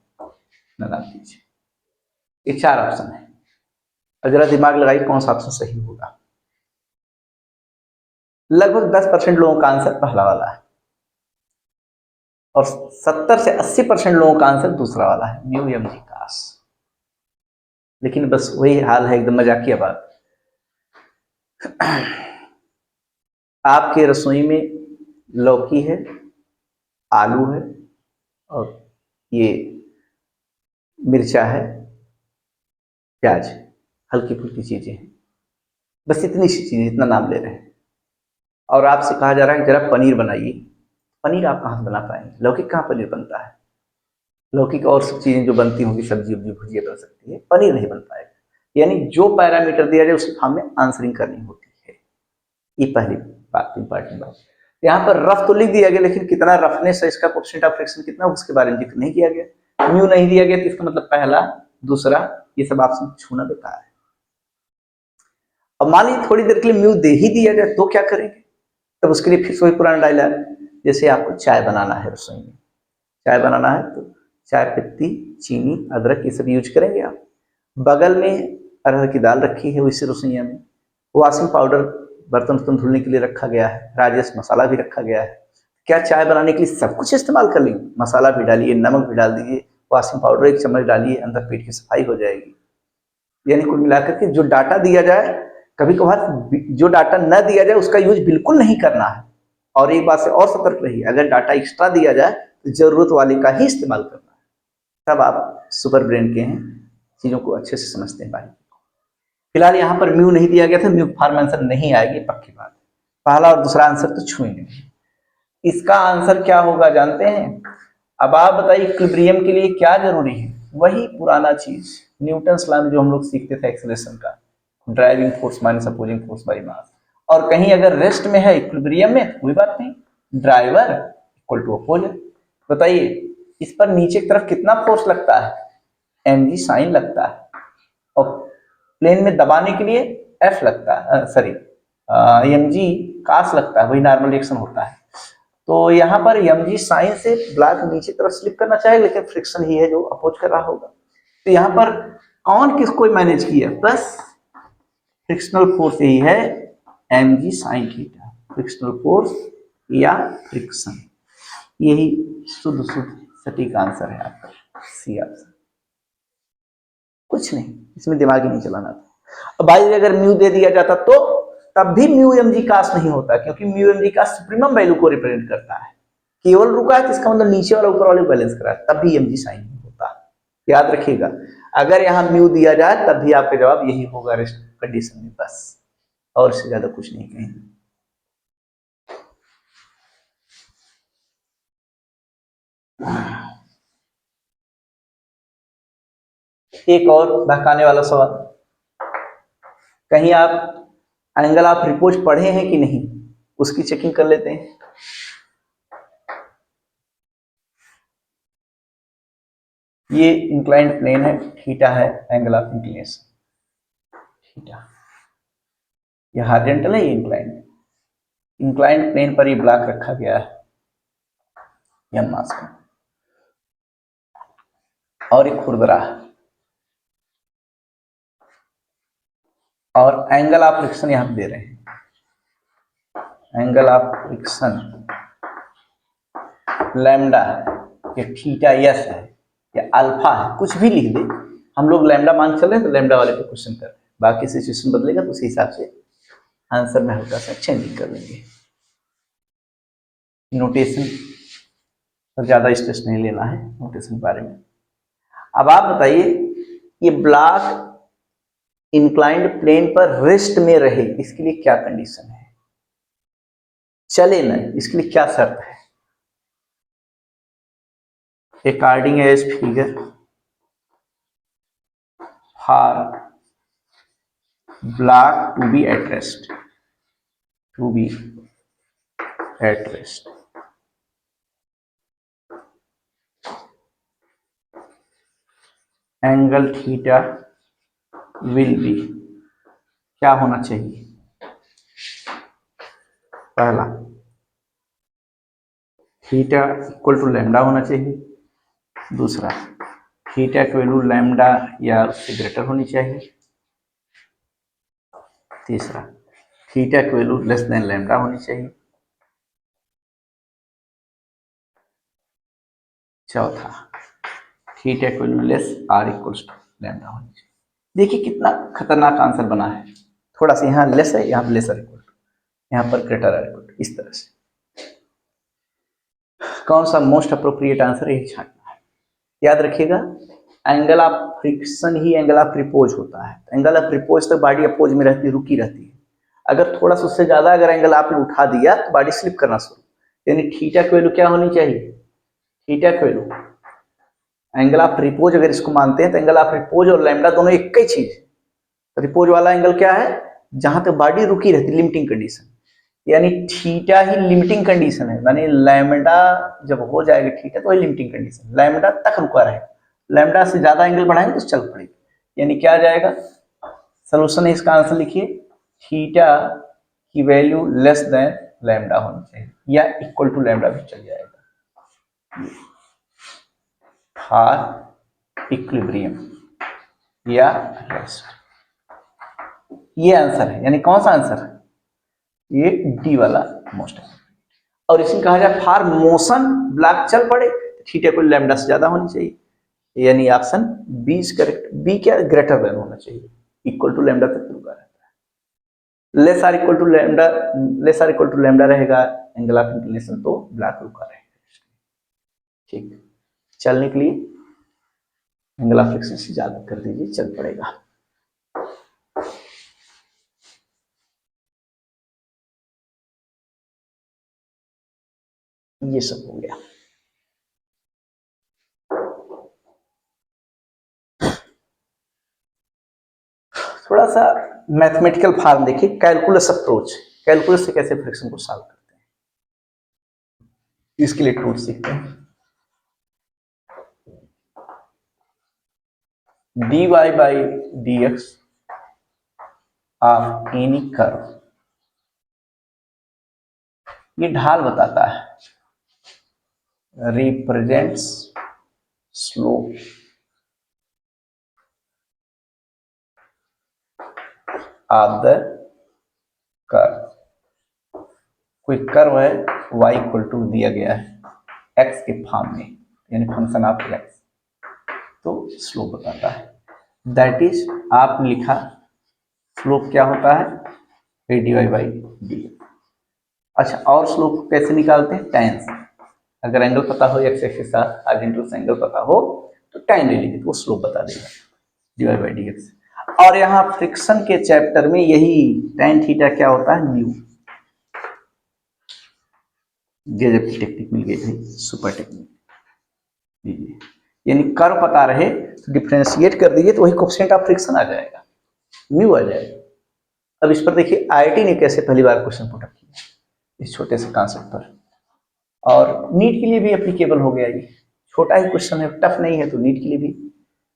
लगा दीजिए, ये 4 ऑप्शन है, और जरा दिमाग लगाइए कौन सा ऑप्शन सही होगा। लगभग 10% लोगों का आंसर पहला वाला है, और 70 से 80% लोगों का आंसर दूसरा वाला है, म्यू mg cos। लेकिन बस वही हाल है, एकदम मजाकिया बात। आपके रसोई में लौकी है, आलू है, और ये मिर्चा है, प्याज, हल्की फुल्की चीजें हैं, बस इतनी सी चीजें, इतना नाम ले रहे हैं, और आपसे कहा जा रहा है कि जरा पनीर बनाइए। पनीर आप कहाँ से बना पाएंगे? लौकी कहाँ पनीर बनता है? लौकी की और सब चीजें जो बनती होंगी, सब्जी उब्जी भुजिया बन सकती है, पनीर नहीं बन पाएगा। यानी जो पैरामीटर दिया जाए उसी फॉर्म में आंसरिंग करनी होती है। ये पहली बात, इंपॉर्टेंट बात। यहाँ पर रफ तो लिख दिया गया, लेकिन कितना रफनेस है, इसका कोएफिशिएंट ऑफ फ्रिक्शन कितना, उसके बारे में जिक्र नहीं किया गया। म्यू नहीं दिया गया तो इसका मतलब पहला, दूसरा, ये सब ऑप्शन छूना बेकार है। अब मान लीजिए थोड़ी देर के लिए म्यू दे ही दिया जाए तो क्या करेंगे? तब उसके लिए फिर वही पुराना डायलॉग, जैसे आपको चाय बनाना है, रसोई में चाय बनाना है तो चाय पत्ती, चीनी, अदरक ये सब यूज करेंगे आप। बगल में अरहर की दाल रखी है उसी रसोईया में, वॉशिंग पाउडर बर्तन वर्तन धुलने के लिए रखा गया है, राजेश मसाला भी रखा गया है। क्या चाय बनाने के लिए सब कुछ इस्तेमाल कर लेंगे? मसाला भी डालिए, नमक भी डाल दीजिए, वॉशिंग पाउडर 1 चम्मच डालिए, अंदर पेट की सफाई हो जाएगी। यानी कुल मिलाकर के जो डाटा दिया जाए, कभी कभार जो डाटा न दिया जाए उसका यूज बिल्कुल नहीं करना है। और एक बात से और सतर्क रहिए, अगर डाटा एक्स्ट्रा दिया जाए तो जरूरत वाले का ही इस्तेमाल करना है, तब आप सुपर ब्रेन के हैं, चीजों को अच्छे से समझते हैं भाई। फिलहाल यहाँ पर म्यू नहीं दिया गया था, म्यू फॉर्म आंसर नहीं आएगी, पक्की बात। पहला और दूसरा आंसर तो छूएंगे नहीं। इसका आंसर क्या होगा जानते हैं? अब आप बताइए, इक्विलिब्रियम के लिए क्या जरूरी है? वही पुराना चीज, न्यूटन लॉ में जो हम लोग सीखते थे एक्सेलरेशन का, driving force minus opposing force by mass. और कहीं अगर रेस्ट में है, इक्विलिब्रियम में, तो कोई बात नहीं, ड्राइवर इक्वल टू अपोजन। बताइए इस पर नीचे की तरफ कितना फोर्स लगता है? mg साइन लगता है, और प्लेन में दबाने के लिए F लगता है, सॉरी mg कास लगता है, वही नॉर्मल रिएक्शन होता है। तो यहाँ पर mg साइन से ब्लॉक नीचे तरफ स्लिप करना चाहिए, लेकिन फ्रिक्शन ही है जो अपोज कर रहा होगा। तो यहाँ पर कौन किसको मैनेज किया? बस फ्रिक्शनल फोर्स यही है, mg sine theta, frictional force या फ्रिक्शन। यही शुद्ध सटीक आंसर है आपका, सी ऑप्शन। कुछ नहीं, इसमें दिमाग ही नहीं चलाना था। अब भाई अगर म्यू दे दिया जाता तो तब भी म्यू mg कास नहीं होता, क्योंकि म्यू mg कास सुप्रीमम वैल्यू को रिप्रेजेंट करता है। केवल रुका है तो इसका मतलब नीचे वाला ऊपर वाले बैलेंस करा है, तब भी mg साइन होता। याद रखिएगा, अगर यहाँ म्यू दिया जाए तब भी आपका जवाब यही होगा रेस्ट कंडीशन में, बस, और इससे ज्यादा कुछ नहीं कहेंगे। एक और बहकाने वाला सवाल, कहीं आप एंगल ऑफ रिपोर्ट पढ़े हैं कि नहीं, उसकी चेकिंग कर लेते हैं। ये इंक्लाइंड प्लेन है, थीटा है एंगल ऑफ इंक्लिनेशन, थीटा। ये हॉरिजॉन्टल है, ये इंक्लाइंड। इंक्लाइंड प्लेन पर ये ब्लॉक रखा गया है एम मास का, और एक खुरदरा है, और एंगल ऑफ फ्रिक्शन यहां दे रहे हैं, एंगल ऑफ फ्रिक्शन लैम्डा है, या थीटा यस है, या अल्फा है, कुछ भी लिख दे, हम लोग लैम्डा मान चल रहे हैं तो लैम्डा वाले पे क्वेश्चन कर रहे हैं। बाकी सिचुएशन बदलेगा तो उसी हिसाब से आंसर में हल्का सा चेंजिंग कर लेंगे। नोटेशन पर ज्यादा स्ट्रेस नहीं लेना है, नोटेशन के बारे में। अब आप बताइए, ये ब्लॉक इंक्लाइंड प्लेन पर रेस्ट में रहे, इसके लिए क्या कंडीशन है? चले ना, इसके लिए क्या शर्त है? According as figure for block to be at rest, to be at rest, angle theta will be, क्या होना चाहिए? पहला, थीटा इक्वल टू लैम्डा होना चाहिए। दूसरा, थीटा की वैल्यू लैम्डा या उससे ग्रेटर होनी चाहिए। तीसरा, थीटा की वैल्यू लेस देन लैम्डा होनी चाहिए। चौथा, थीटा की value less or equals to lambda होनी चाहिए। देखिए कितना खतरनाक आंसर बना है। थोड़ा सा यहाँ लेस है, यहाँ पर लेसर इक्वल टू, यहाँ पर ग्रेटर आर इक्वल टू, इस तरह से। कौन सा मोस्ट अप्रोप्रिएट आंसर, यही छांटना है। याद रखिएगा, angle of friction he angle of repose होता है। एंगल ऑफ रिपोज तक बॉडी अपोज में रहती है, रुकी रहती है। अगर थोड़ा सा उससे ज्यादा अगर एंगल आपने उठा दिया तो बॉडी स्लिप करना शुरू। यानी थीटा की वैल्यू क्या होनी चाहिए? थीटा की वैल्यू, एंगल ऑफ रिपोज अगर इसको मानते हैं तो एंगल ऑफ रिपोज और लैम्डा दोनों एक ही चीज है। रिपोज वाला एंगल क्या है? जहां तक बॉडी रुकी रहती, लिमिटिंग कंडीशन। यानी थीटा ही लिमिटिंग कंडीशन है, मानी लैम्डा जब हो जाएगा थीटा तो वही लिमिटिंग कंडीशन, लैम्डा तक रुका रहे। लैम्डा से ज्यादा एंगल बढ़ाएंगे तो चल पड़ेगी। यानी क्या आ जाएगा? सोल्यूशन है इसका, आंसर लिखिए, थीटा की वैल्यू लेस देन लैम्डा होनी चाहिए या इक्वल टू लैम्डा भी चल जाएगा, फॉर इक्विलिब्रियम या रेस्ट। ये आंसर है। यानी कौन सा आंसर है? ये डी वाला मोस्ट है। और इसी कहा जाए फॉर मोशन, ब्लॉक चल पड़े, थीटा को लैम्डा से ज्यादा होनी चाहिए। यानी option B is correct. B क्या? ग्रेटर देन होना चाहिए, इक्वल टू लैम्डा तक रुका रहता है। Less or equal to lambda, less or equal to lambda रहेगा एंगल ऑफ इंक्लिनेशन, तो ब्लॉक रुका रहेगा। ठीक, चलने के लिए एंगल ऑफ फ्रिक्शन से ज्यादा कर दीजिए, चल पड़ेगा। ये सब हो गया। थोड़ा सा मैथमेटिकल फॉर्म देखिए, कैलकुलस अप्रोच। कैलकुलस से कैसे फ्रिक्शन को सॉल्व करते हैं, इसके लिए टूल सीखते हैं। dy by dx of any curve, ये ढाल बताता है, represents slope of the curve. कोई कर्व है, y इक्वल टू दिया गया है x के फॉर्म में, यानी फंक्शन ऑफ x, तो स्लोप बताता है। दैट इज आपने लिखा स्लोप क्या होता है? A D Y by D. अच्छा, और स्लोप कैसे निकालते हैं? टेन से। अगर एंगल पता हो एक्स एक्सिस के साथ, आर्जेंटूस एंगल पता हो तो टेन ले लीजिए, तो वो स्लोप बता देगा, D Y by D X. और यहाँ फ्रिक्शन के चैप्टर में यही टेन थीटा क्या होता है? न्यू। गजब की टेक्निक मिल गई भाई, सुपर टेक्निक। यानी कर्व पता रहे तो डिफरेंशिएट कर दीजिए तो वही कोएफिशिएंट ऑफ फ्रिक्शन आ जाएगा, म्यू आ जाएगा। अब इस पर देखिए आईआईटी ने कैसे पहली बार क्वेश्चन पुट अप किया इस छोटे से कॉन्सेप्ट पर, और नीट के लिए भी एप्लीकेबल हो गया। ये छोटा ही क्वेश्चन है, टफ नहीं है, तो नीट के लिए भी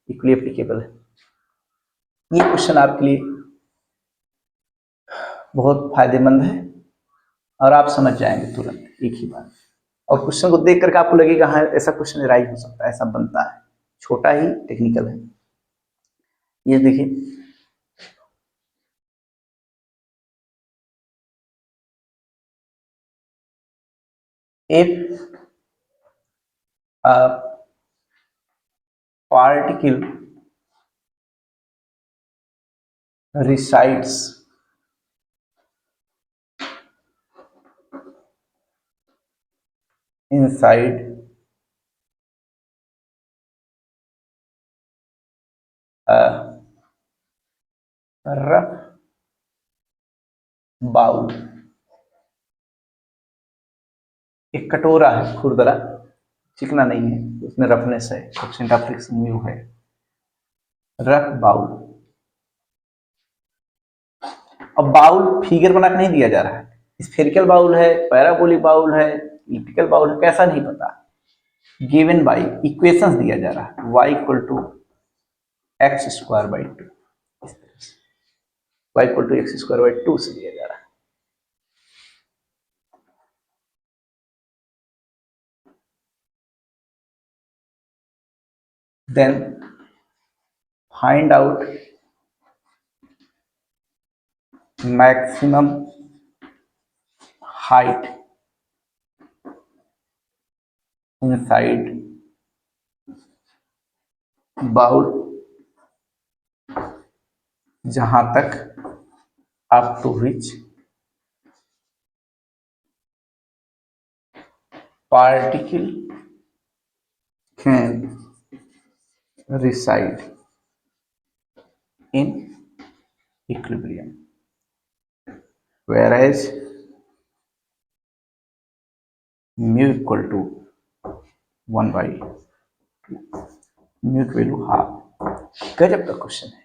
इक्वली एप्लीकेबल है। ये क्वेश्चन आपके लिए बहुत फायदेमंद है और आप समझ जाएंगे तुरंत एक ही बार। और क्वेश्चन को देख करके आपको लगेगा हाँ ऐसा क्वेश्चन राइट हो सकता है, ऐसा बनता है। छोटा ही टेक्निकल है। ये देखिए, if a particle resides inside a rough bowl, एक कटोरा है खुरदरा, चिकना नहीं है, उसमें रफनेस है, कोएफिशिएंट ऑफ फ्रिक्शन म्यू है। रफ बाउल, अब बाउल फिगर बना के नहीं दिया जा रहा है, स्फेरिकल बाउल है, पैराबोलिक बाउल है, इलिप्टिकल बाउल है, कैसा नहीं पता, गिवन बाई इक्वेशंस दिया जा रहा है, y equal to X square by two, इस तरह से Y equal to X square by two से दिया जा रहा है। Then find out maximum height inside bowl, जहां तक up to which particle can reside in equilibrium, whereas mu equal to 1 by mu value half. गजब का क्वेश्चन है,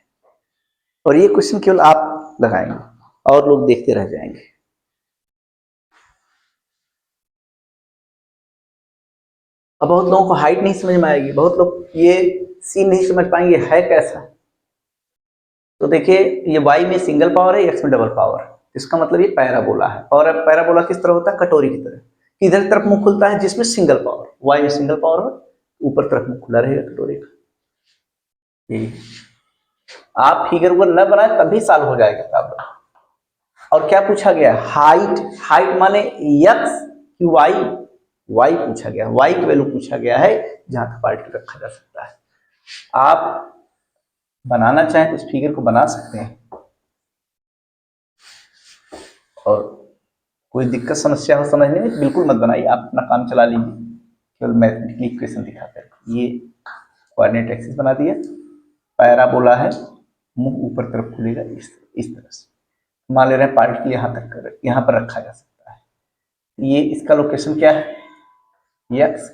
और ये क्वेश्चन केवल आप लगाएंगे और लोग देखते रह जाएंगे। अब बहुत लोगों को हाइट नहीं समझ में आएगी, बहुत लोग ये सीन नहीं समझ पाएंगे है कैसा। तो देखिए ये y में सिंगल पावर है, x में डबल पावर है, इसका मतलब ये पैराबोला है। और अब पैराबोला किस तरह होता है, कटोरी की तरह, किधर तरफ मुंह खुलता है, जिसमें सिंगल पावर, y में सिंगल पावर हो, ऊपर तरफ मुंह खुला रहेगा कटोरी का। ये आप फिगर वन न बनाए तब भी सॉल्व हो जाएगा प्रॉब्लम। और क्या पूछा गया, हाइट, हाइट माने x की y, y पूछा गया, y की वैल्यू पूछा गया है जहां तक पार्टिकल रखा जा सकता है। आप बनाना चाहें तो इस फिगर को बना सकते हैं, और कोई दिक्कत समस्या हो समझने में बिल्कुल मत बनाइए, आप अपना काम चला लीजिए, केवल मैथमेटिकल इक्वेशन दिखाकर। ये कोऑर्डिनेट एक्सिस बना दिया, पैराबोला है, मुंह ऊपर तरफ खुलेगा इस तरह से। मान ले रहे हैं पार्टिकल यहाँ पर रखा जा सकता है। ये इसका लोकेशन क्या है, x,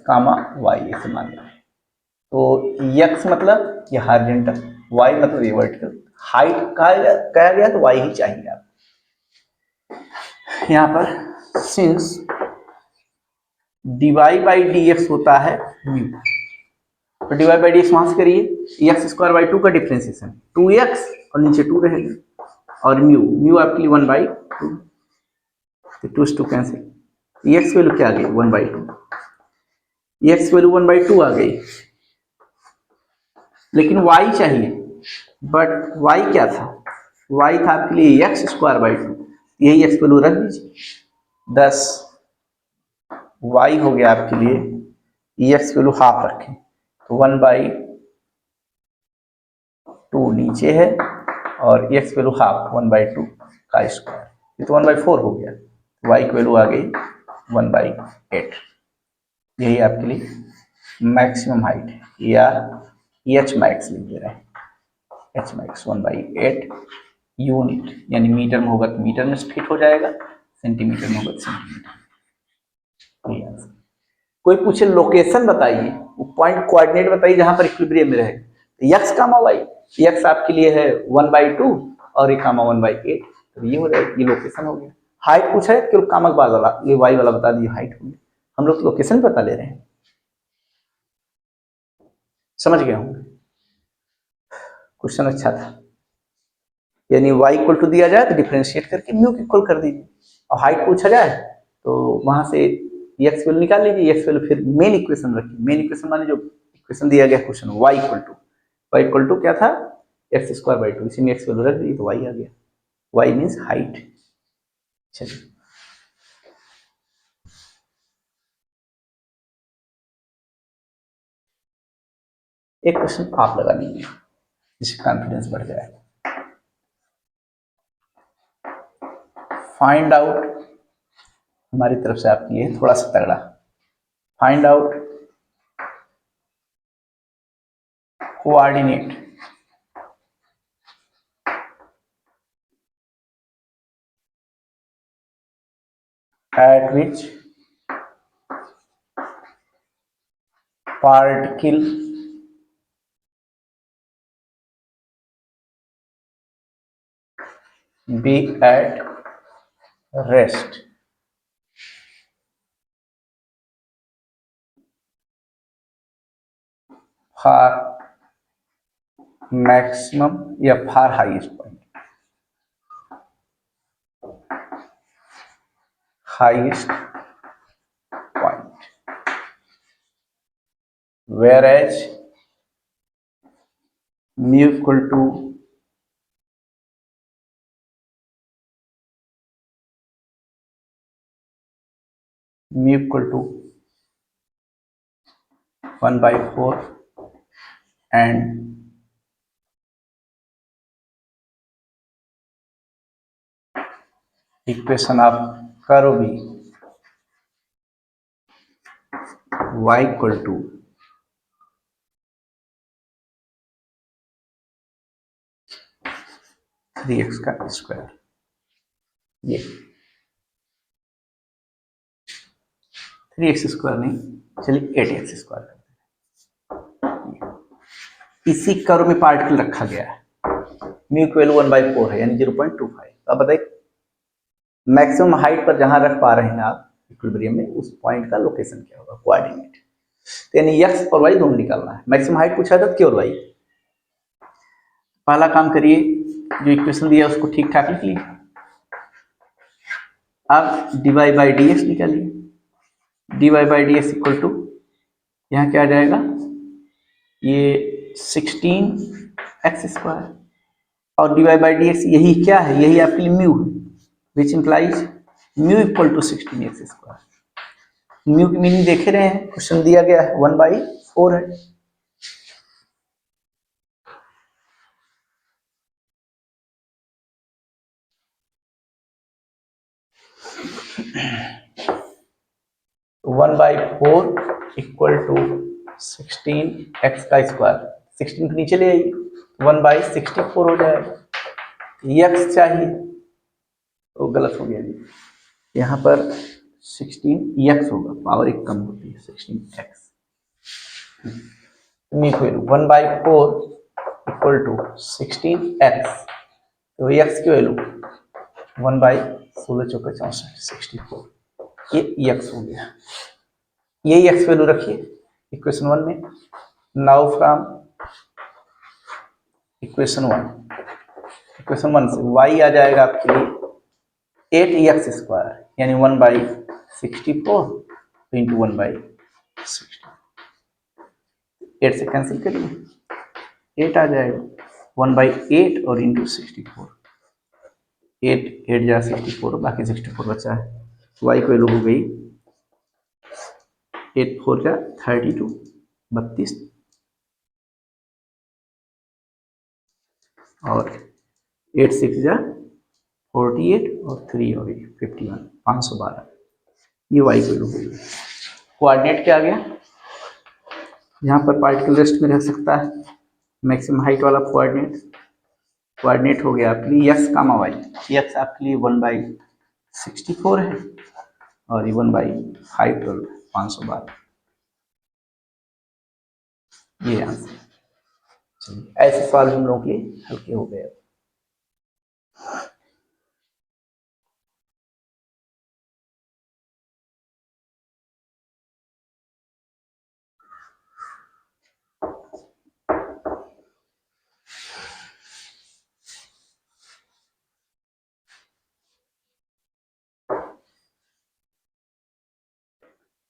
y, ऐसे मान ले रहे हैं। तो x मतलब ये हॉरिजॉन्टल, y मतलब ये वर्टिकल। हाइट कहा गया तो y ही चाहिए आप। यहाँ पर since dy by D x होता है म्यू, तो dy बाई डी एक्स वहां से करिए, एक्स स्क्वायर बाई टू का डिफ्रेंसिएशन 2x और नीचे 2 रहेगा, और म्यू, म्यू आपके लिए 1 बाई टू, तो 2 से 2 कैंसिल, एक्स वैल्यू क्या आ गई 1 by two, X value 1 by two आ गई, लेकिन y चाहिए, बट y क्या था, y था आपके लिए एक्स स्क्वायर बाई टू, यही एक्स वैल्यू रख दीजिए 10, y हो गया आपके लिए एक्स वैल्यू हाफ रखें, तो 1 बाई टू नीचे है, और x value half 1 by to का स्क्वायर, ये तो 1 बाई फोर हो गया, y की वैल्यू आ गई 1 बाई एट। यही आपके लिए मैक्सिमम हाइट है, या एच मैक्स लिख दे रहे हैं, H max 1 by eight unit, यानी मीटर में होगा तो मीटर में फिट हो जाएगा, सेंटीमीटर में होगा तो सेंटीमीटर। कोई पूछे लोकेशन बताइए, पॉइंट कोऑर्डिनेट बताइए जहां पर इक्विलिब्रियम में रहे, एक्स कामा वाई, एक्स आपके लिए है 1 बाई टू और ये कामा 1 बाई एट, तो ये हो जाएगा, ये लोकेशन हो गया। हाइट पूछा है केवल कामक बाद वाला, ये वाई वाला बता दिए हाइट हो गया, हम लोग लोकेशन पता ले रहे हैं, समझ गए होंगे। क्वेश्चन अच्छा था, यानी y इक्वल टू दिया जाए तो डिफरेंशिएट करके म्यू इक्वल कर दीजिए, और हाइट पूछा जाए तो वहां से एक्स वैल्यू निकाल लीजिए, एक्स वैल्यू फिर मेन इक्वेशन रखिए, मेन इक्वेशन माने जो इक्वेशन दिया गया क्वेश्चन y इक्वल टू क्या था, एक्स स्क्वायर बाई टू, इसी में एक्स वैल्यू रख दी तो y आ गया, y मीन्स हाइट। चलिए एक क्वेश्चन आप लगा लीजिए जिससे कॉन्फिडेंस बढ़ जाए। फाइंड आउट, हमारी तरफ से आपके लिए थोड़ा सा तगड़ा, find out coordinate at which particle be at rest for maximum या far highest point, highest point, where as mu equal to mu equal to 1/4 and equation of curve be y equal to 3x का स्क्वायर, ये 3x स्क्वायर नहीं, चलिए 8x स्क्वायर करते हैं। इसी कर्व में पार्टिकल रखा गया है, म्यू की वैल्यू 1/4 है यानी 0.25। अब बताइए मैक्सिमम हाइट पर जहां रख पा रहे हैं आप इक्विलिब्रियम में, उस पॉइंट का लोकेशन क्या होगा, कोऑर्डिनेट। यानी x और y दोनों निकालना है। मैक्सिमम हाइट पूछा था केवल y। पहला काम करिए, जो इक्वेशन दिया उसको ठीक ठाक लिख लीजिए। अब dy/dx निकालिए, dy/dx इक्वल टू यहाँ क्या आ जाएगा, ये 16x स्क्वायर, और dy/dx यही क्या है, यही आपके लिए म्यू है, which implies mu equal to 16x square. Mu की मीनिंग देखे रहे हैं, क्वेश्चन दिया गया है 1/4 है। तो 1/4 इक्वल टू 16x का स्क्वायर, 16 के नीचे ले आइए, 1/64 हो जाएगा। x चाहिए तो गलत हो गया जी, यहाँ पर 16x होगा, पावर एक कम होती है, 16x। 1/4 इक्वल टू 16x, तो x की वैल्यू 1/16 ये x हो गया। यही x वैल्यू रखिए इक्वेशन 1 में। नाउ फ्रॉम इक्वेशन 1 से y आ जाएगा आपके लिए 8x स्क्वायर यानी 1/64 इंटू 1/60, 8 से कैंसिल करिए, 8 आ जाएगा, 1/8 और इंटू 64, 8 जा 64, बाकी 64 बचा है। y की वैल्यू हो गई 8 4 जा 32, 32, और 8 6 जा 48 और 3 हो गई 51, 512। ये y की वैल्यू हो गई। कोऑर्डिनेट क्या आ गया, यहाँ पर पार्टिकल रेस्ट में रह सकता है, मैक्सिमम हाइट वाला कोऑर्डिनेट हो गया आपके लिए x, y। x आपके लिए 1/64 है और ये 1/512, 512, ये आंसर। चलिए ऐसे सवाल हम लोगों के हल्के हो गए।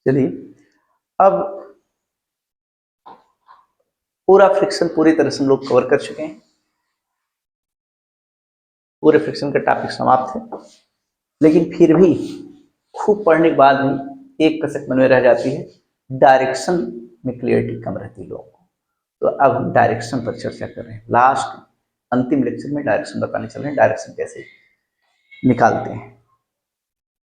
चलिए अब पूरा फ्रिक्शन पूरी तरह से हम लोग कवर कर चुके हैं, पूरे फ्रिक्शन का टॉपिक समाप्त है। लेकिन फिर भी खूब पढ़ने के बाद भी एक कसक मन में रह जाती है, डायरेक्शन में क्लियरिटी कम रहती है लोगों को। तो अब हम डायरेक्शन पर चर्चा कर रहे हैं, लास्ट अंतिम लेक्चर में डायरेक्शन बताने चल रहे हैं, डायरेक्शन कैसे निकालते हैं।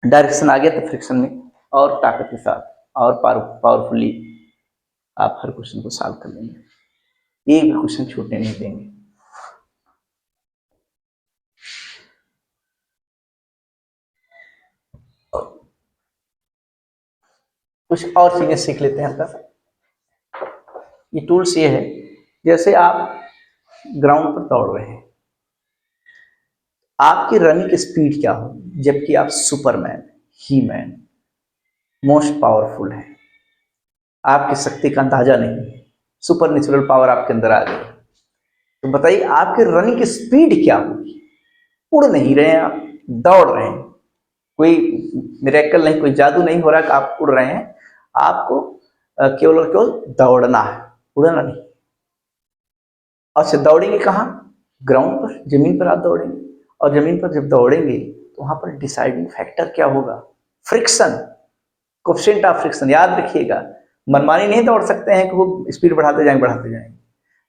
डायरेक्शन आ गया तो फ्रिक्शन में और ताकत के साथ और पावरफुली आप हर क्वेश्चन को सॉल्व कर लेंगे, एक भी क्वेश्चन छूटने नहीं देंगे। कुछ और चीजें सीख लेते हैं हल्का सा। ये टूल्स ये है, जैसे आप ग्राउंड पर दौड़ रहे हैं, आपकी रनिंग स्पीड क्या हो, जबकि आप सुपरमैन, ही मैन, मोस्ट पावरफुल है, आपकी शक्ति का अंदाजा नहीं है, सुपर नेचुरल पावर आपके अंदर आ गई, तो बताइए आपके रनिंग की स्पीड क्या होगी। उड़ नहीं रहे हैं आप, दौड़ रहे हैं। कोई मिरेकल नहीं, कोई जादू नहीं हो रहा कि आप उड़ रहे हैं। आपको केवल और केवल दौड़ना है, उड़ना नहीं। अच्छा, दौड़ेंगे कहाँ? ग्राउंड पर, जमीन पर आप दौड़ेंगे। और जमीन पर जब दौड़ेंगे तो वहां पर डिसाइडिंग फैक्टर क्या होगा? Friction, coefficient of friction. याद रखिएगा, मनमानी नहीं दौड़ सकते हैं कि वो स्पीड बढ़ाते जाएंगे बढ़ाते जाएंगे।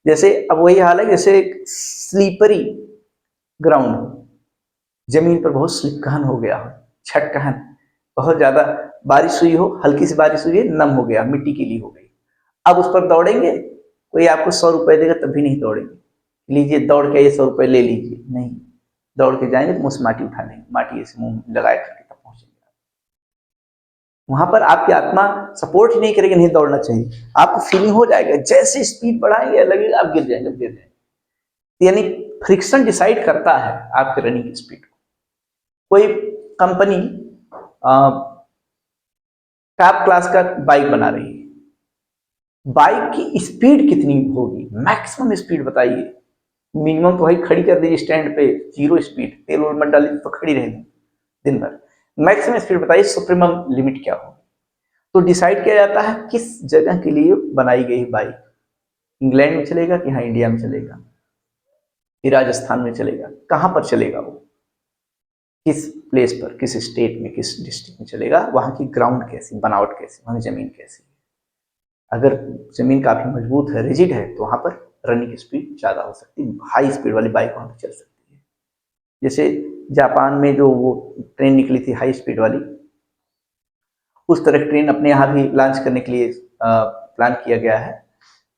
जैसे अब वही हाल है जैसे स्लीपरी ग्राउंड हो, जमीन पर बहुत स्लिप कहन हो गया हो, छट कहन, बहुत ज्यादा बारिश हुई हो, हल्की सी बारिश हुई है, नम हो गया, मिट्टी गीली हो गई। अब उस पर दौड़ेंगे, कोई आपको 100 रुपए देगा तब भी नहीं दौड़ेंगे। लीजिए दौड़ के ये 100 रुपए ले लीजिए, नहीं। दौड़ के जाएंगे तो मुंह से माटी उठा लेंगे, माटी ऐसे मुंह लगाए करके तब पहुंचेंगे। वहां पर आपकी आत्मा सपोर्ट ही नहीं करेगी, नहीं दौड़ना चाहिए। आपको फीलिंग हो जाएगा, जैसे स्पीड बढ़ाएंगे लगेगा आप गिर जाएंगे, गिर जाएंगे। यानी फ्रिक्शन डिसाइड करता है आपके रनिंग की स्पीड को। कोई कंपनी टॉप क्लास का बाइक बना रही है, बाइक की स्पीड कितनी होगी? मैक्सिमम स्पीड बताइए। मिनिमम तो भाई खड़ी कर दीजिए स्टैंड पे, 0 स्पीड, तेल वोल मत डालिए तो खड़ी रहेगी दिन भर। मैक्सिमम स्पीड बताइए, सुप्रीमम लिमिट क्या हो? तो डिसाइड किया जाता है किस जगह के लिए बनाई गई बाइक। इंग्लैंड में चलेगा कि हाँ इंडिया में चलेगा, कि राजस्थान में चलेगा, कहां पर चलेगा वो, किस प्लेस पर, किस स्टेट में, किस डिस्ट्रिक्ट में चलेगा, वहां की ग्राउंड कैसी, बनावट कैसी, वहां की जमीन कैसी। अगर जमीन काफी मजबूत है, रिजिड है, तो वहां पर रनिंग की स्पीड ज्यादा हो सकती है, हाई स्पीड वाली बाइक वहां पर चल सकती है। जैसे जापान में जो वो ट्रेन निकली थी हाई स्पीड वाली, उस तरह की ट्रेन अपने यहाँ भी लॉन्च करने के लिए प्लान किया गया है,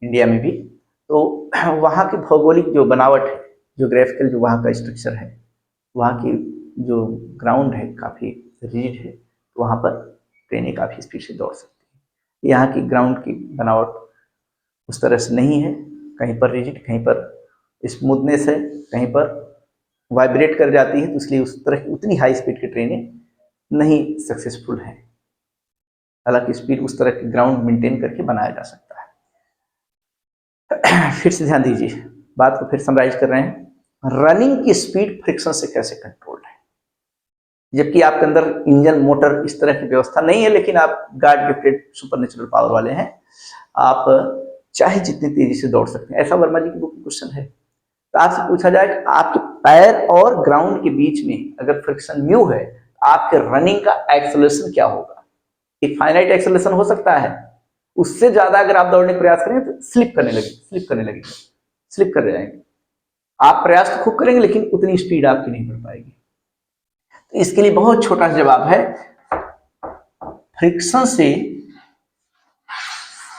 इंडिया में भी। तो वहाँ की भौगोलिक जो बनावट है, जोग्राफिकल जो वहाँ का स्ट्रक्चर है, वहाँ की जो ग्राउंड है काफ़ी रिजिड है, तो वहाँ पर ट्रेनें काफ़ी स्पीड से दौड़ सकती हैं। यहाँ की ग्राउंड की बनावट उस तरह से नहीं है, कहीं पर रिजिड, कहीं पर स्मूथनेस है, कहीं पर वाइब्रेट कर जाती है, तो इसलिए उस तरह की उतनी हाई स्पीड की ट्रेनें नहीं सक्सेसफुल हैं। हालांकि स्पीड उस तरह की ग्राउंड मेंटेन करके बनाया जा सकता है। फिर से ध्यान दीजिए, बात को फिर समराइज कर रहे हैं। रनिंग की स्पीड फ्रिक्शन से कैसे कंट्रोल्ड है? जबकि आपके अंदर इंजन, मोटर, इस तरह की व्यवस्था नहीं है, लेकिन आप God gifted super natural power वाले हैं, आप चाहे जितनी तेजी से दौड़ सकते हैं। ऐसा वर्मा जी की बुक में क्वेश्चन है। तो आपसे पूछा जाए कि आपके पैर और ग्राउंड के बीच में अगर फ्रिक्शन म्यू है, आपके रनिंग का एक्सेलरेशन क्या होगा? एक फाइनाइट एक्सेलरेशन हो सकता है, उससे ज्यादा अगर आप दौड़ने का प्रयास करेंगे तो स्लिप करने लगेगी, स्लिप करने लगेगी, स्लिप कर जाएंगे। आप प्रयास तो खूब करेंगे लेकिन उतनी स्पीड आपकी नहीं बढ़ पाएगी। तो इसके लिए बहुत छोटा जवाब है, फ्रिक्शन से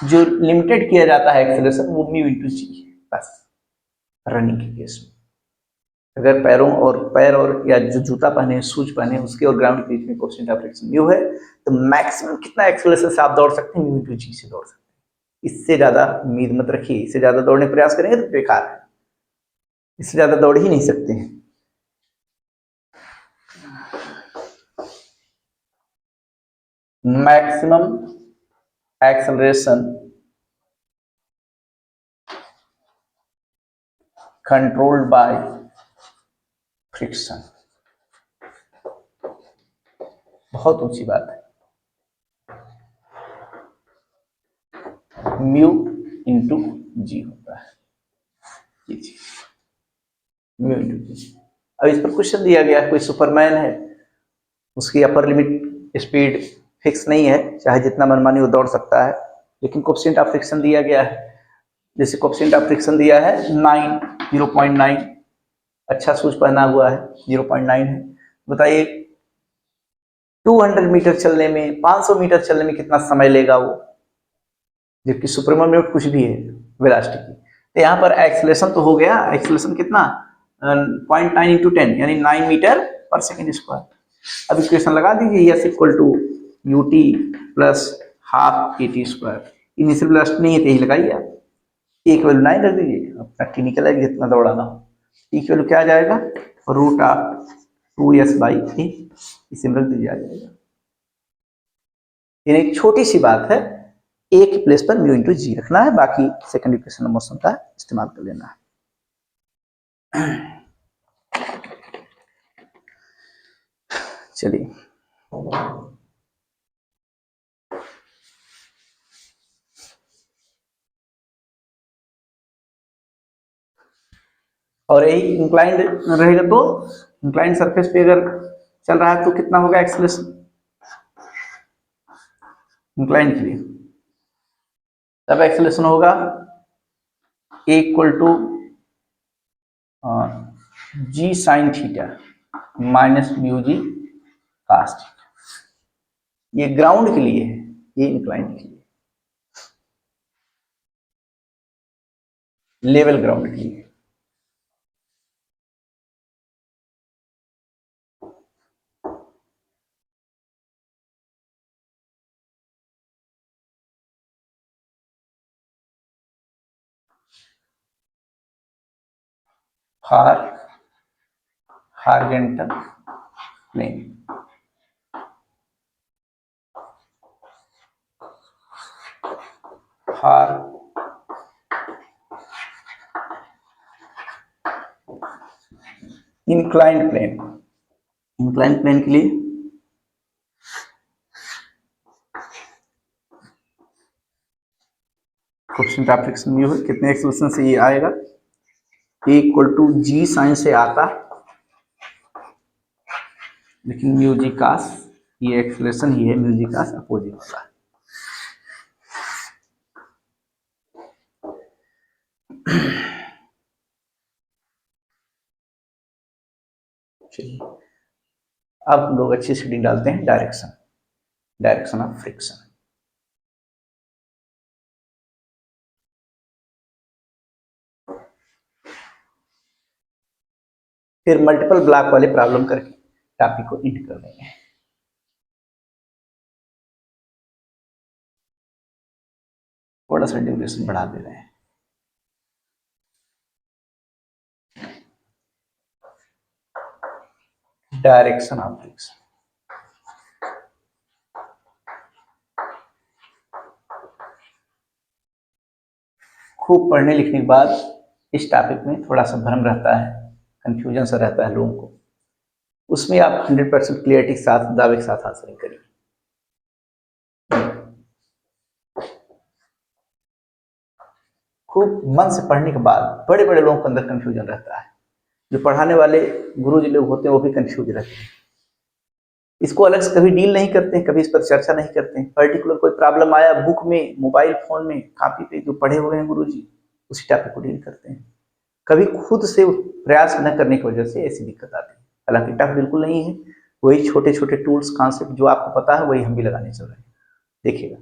जो लिमिटेड किया जाता है एक्सेलरेशन, वो म्यू इंटू जी है बस। रनिंग के केस में अगर पैरों और पैर और या जो जूता पहने, शूज पहने, उसके और ग्राउंड के बीच में कोएफिशिएंट ऑफ फ्रिक्शन म्यू है, तो मैक्सिमम कितना एक्सेलरेशन से आप दौड़ सकते हैं? म्यू इंटू जी से दौड़ सकते हैं। इससे ज्यादा उम्मीद मत रखिए, इससे ज्यादा दौड़ने का प्रयास करेंगे तो बेकार है, इससे ज्यादा दौड़ ही नहीं सकते हैं। Maximum acceleration controlled by friction, बहुत ऊंची बात है। म्यू इंटू जी होता है, जी म्यू इंटू जी। अब इस पर क्वेश्चन दिया गया है, कोई सुपरमैन है, उसकी अपर लिमिट स्पीड फिक्स नहीं है, चाहे जितना मनमानी वो दौड़ सकता है, लेकिन कोएफिशिएंट ऑफ फ्रिक्शन दिया गया है। जैसे कोएफिशिएंट ऑफ फ्रिक्शन दिया है 9, 0.9, अच्छा शूज पहना हुआ है, 0.9 है। बताइए 200 मीटर चलने में, 500 मीटर चलने में कितना समय लेगा वो, जबकि सुपरमन में कुछ भी है वेलोसिटी की। तो यहाँ पर एक्सेलरेशन तो हो गया, एक्सेलरेशन कितना, 0.9 इंटू 10 यानी 9 मीटर पर सेकेंड स्क्वायर। अब इक्वेशन लगा दीजिए, S equal to U T plus half A T square. Initial velocity नहीं है तो यही लगाइए आप, ए की वैल्यू 9 रख दीजिए, अपना टी निकल आएगी जितना दौड़ाना हो। टी की वैल्यू क्या आ जाएगा, रूट ऑफ 2s बाई ए, इसे रख दीजिए, आ जाएगा। ये एक छोटी सी बात है, ए की प्लेस पर म्यू इंटू जी रखना है, बाकी सेकंड इक्वेशन मोशन का इस्तेमाल कर लेना है। चलिए, और यही इंक्लाइंड रहेगा तो इंक्लाइंड सरफेस पे अगर चल रहा है तो कितना होगा एक्सेलरेशन इंक्लाइंड के लिए? तब एक्सेलरेशन होगा A equal to G sine theta minus mu G cos theta. ये ग्राउंड के लिए है, ये इंक्लाइंड के लिए, लेवल ग्राउंड के लिए। For horizontal plane, for inclined plane, inclined plane के लिए कोएफिशिएंट ऑफ फ्रिक्शन म्यू है, कितने एक्सेलरेशन से ये आएगा? ए इक्वल टू जी साइन से आता, लेकिन म्यू जी कास, ये एक्सेलरेशन ही है, म्यू जी कास अपोजिट वाला। चलिए, अब लोग अच्छी शीडिंग डालते हैं, डायरेक्शन, डायरेक्शन ऑफ फ्रिक्शन। फिर मल्टीपल ब्लॉक वाले प्रॉब्लम करके टॉपिक को एंड कर देंगे। थोड़ा सा ड्यूरेशन बढ़ा दे रहे हैं। डायरेक्शन ऑफ फ्रिक्शन, खूब पढ़ने लिखने के बाद इस टॉपिक में थोड़ा सा भ्रम रहता है, कंफ्यूजन सा रहता है लोगों को, उसमें आप 100% क्लियरिटी के साथ, दावे के साथ आंसरिंग करिए। खूब मन से पढ़ने के बाद, बड़े बड़े लोगों के अंदर कंफ्यूजन रहता है, जो पढ़ाने वाले गुरु जी लोग होते हैं वो भी कंफ्यूज रहते हैं, इसको अलग से कभी डील नहीं करते हैं, कभी इस पर चर्चा नहीं करते हैं। पर्टिकुलर कोई प्रॉब्लम आया बुक में, मोबाइल फोन में, कॉपी पे जो पढ़े हुए हैं गुरु जी, उसी टॉपिक को डील करते हैं। कभी खुद से प्रयास न करने की वजह से ऐसी दिक्कत आती है। हालांकि टफ बिल्कुल नहीं है, वही छोटे छोटे टूल्स कॉन्सेप्ट जो आपको पता है वही हम भी लगाने चल रहे हैं, देखिएगा।